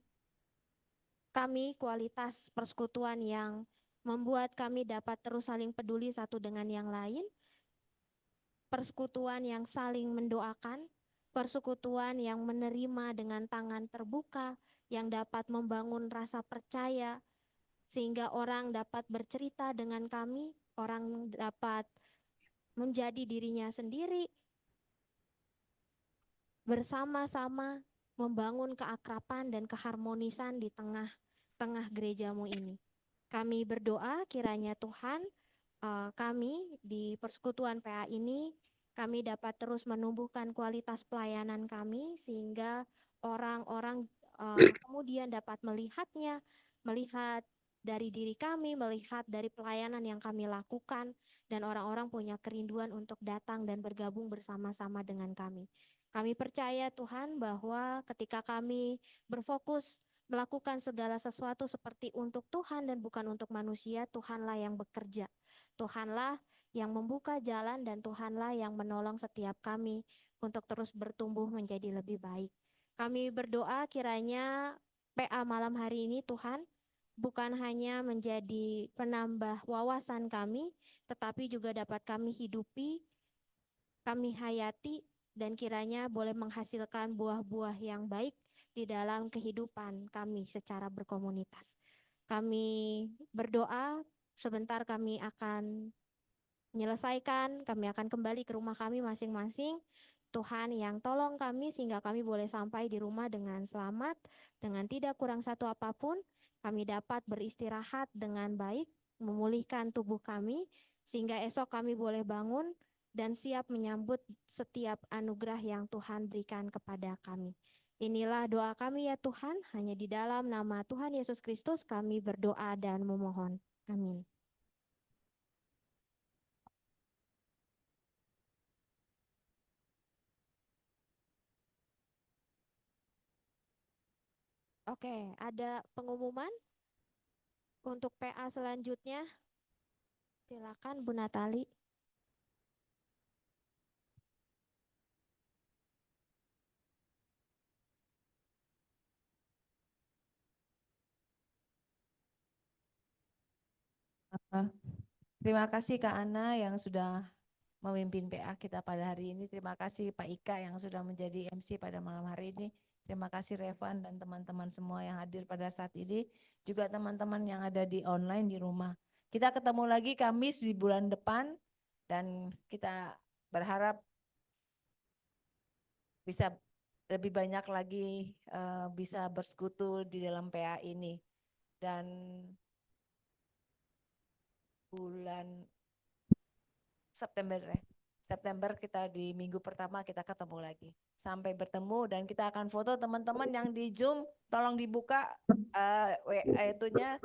kami kualitas persekutuan yang membuat kami dapat terus saling peduli satu dengan yang lain, persekutuan yang saling mendoakan, persekutuan yang menerima dengan tangan terbuka, yang dapat membangun rasa percaya, sehingga orang dapat bercerita dengan kami, orang dapat menjadi dirinya sendiri, bersama-sama membangun keakraban dan keharmonisan di tengah-tengah gerejamu ini. Kami berdoa kiranya Tuhan, kami di persekutuan PA ini, kami dapat terus menumbuhkan kualitas pelayanan kami sehingga orang-orang kemudian dapat melihatnya, melihat dari diri kami, melihat dari pelayanan yang kami lakukan, dan orang-orang punya kerinduan untuk datang dan bergabung bersama-sama dengan kami. Kami percaya Tuhan bahwa ketika kami berfokus melakukan segala sesuatu seperti untuk Tuhan dan bukan untuk manusia, Tuhanlah yang bekerja. Tuhanlah yang membuka jalan dan Tuhanlah yang menolong setiap kami untuk terus bertumbuh menjadi lebih baik. Kami berdoa kiranya PA malam hari ini Tuhan bukan hanya menjadi penambah wawasan kami, tetapi juga dapat kami hidupi, kami hayati, dan kiranya boleh menghasilkan buah-buah yang baik di dalam kehidupan kami secara berkomunitas. Kami berdoa, sebentar kami akan menyelesaikan, kami akan kembali ke rumah kami masing-masing. Tuhan yang tolong kami sehingga kami boleh sampai di rumah dengan selamat, dengan tidak kurang satu apapun. Kami dapat beristirahat dengan baik, memulihkan tubuh kami, sehingga esok kami boleh bangun dan siap menyambut setiap anugerah yang Tuhan berikan kepada kami. Inilah doa kami ya Tuhan, hanya di dalam nama Tuhan Yesus Kristus kami berdoa dan memohon. Amin. Oke, ada pengumuman untuk PA selanjutnya. Silakan Bu Natali. Terima kasih Kak Ana yang sudah memimpin PA kita pada hari ini. Terima kasih Pak Ika yang sudah menjadi MC pada malam hari ini. Terima kasih Revan dan teman-teman semua yang hadir pada saat ini. Juga teman-teman yang ada di online di rumah. Kita ketemu lagi Kamis di bulan depan. Dan kita berharap bisa lebih banyak lagi bisa bersekutu di dalam PA ini. Dan bulan September kita di minggu pertama kita ketemu lagi. Sampai bertemu dan kita akan foto teman-teman yang di Zoom, tolong dibuka itunya.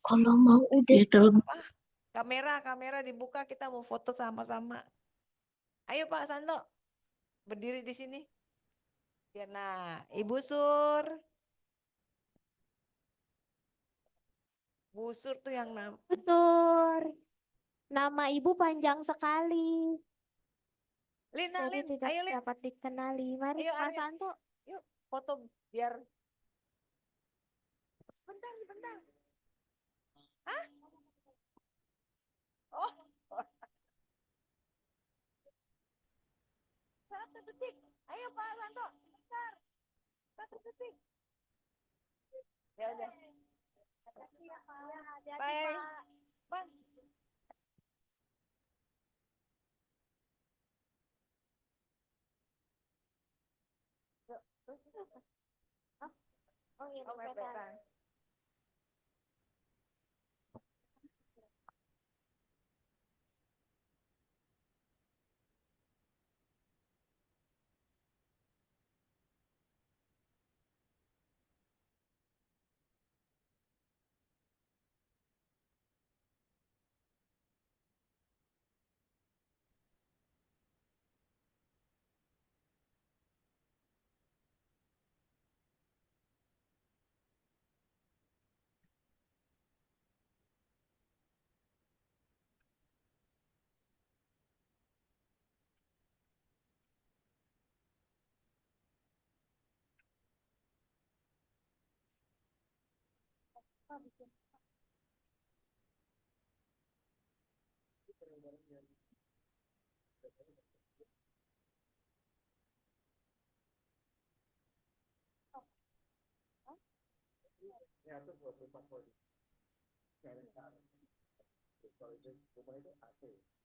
Kalau mau udah itu. Kamera dibuka, kita mau foto sama-sama. Ayo Pak Santo, berdiri di sini. Biar nah, Ibu Sur. Bu Sur tuh yang Betul. Nama Ibu panjang sekali. Lina, Jadi tidak ayo Lin. dapat dikenali. Mari Ayo, Mas Arya. Santo. Yuk foto biar. Sebentar. Hah? Oh. 1 detik. Ayo Pak Santo, bentar. 1 detik. Ya udah. Bye. Bang. Oh iya, Mepetan.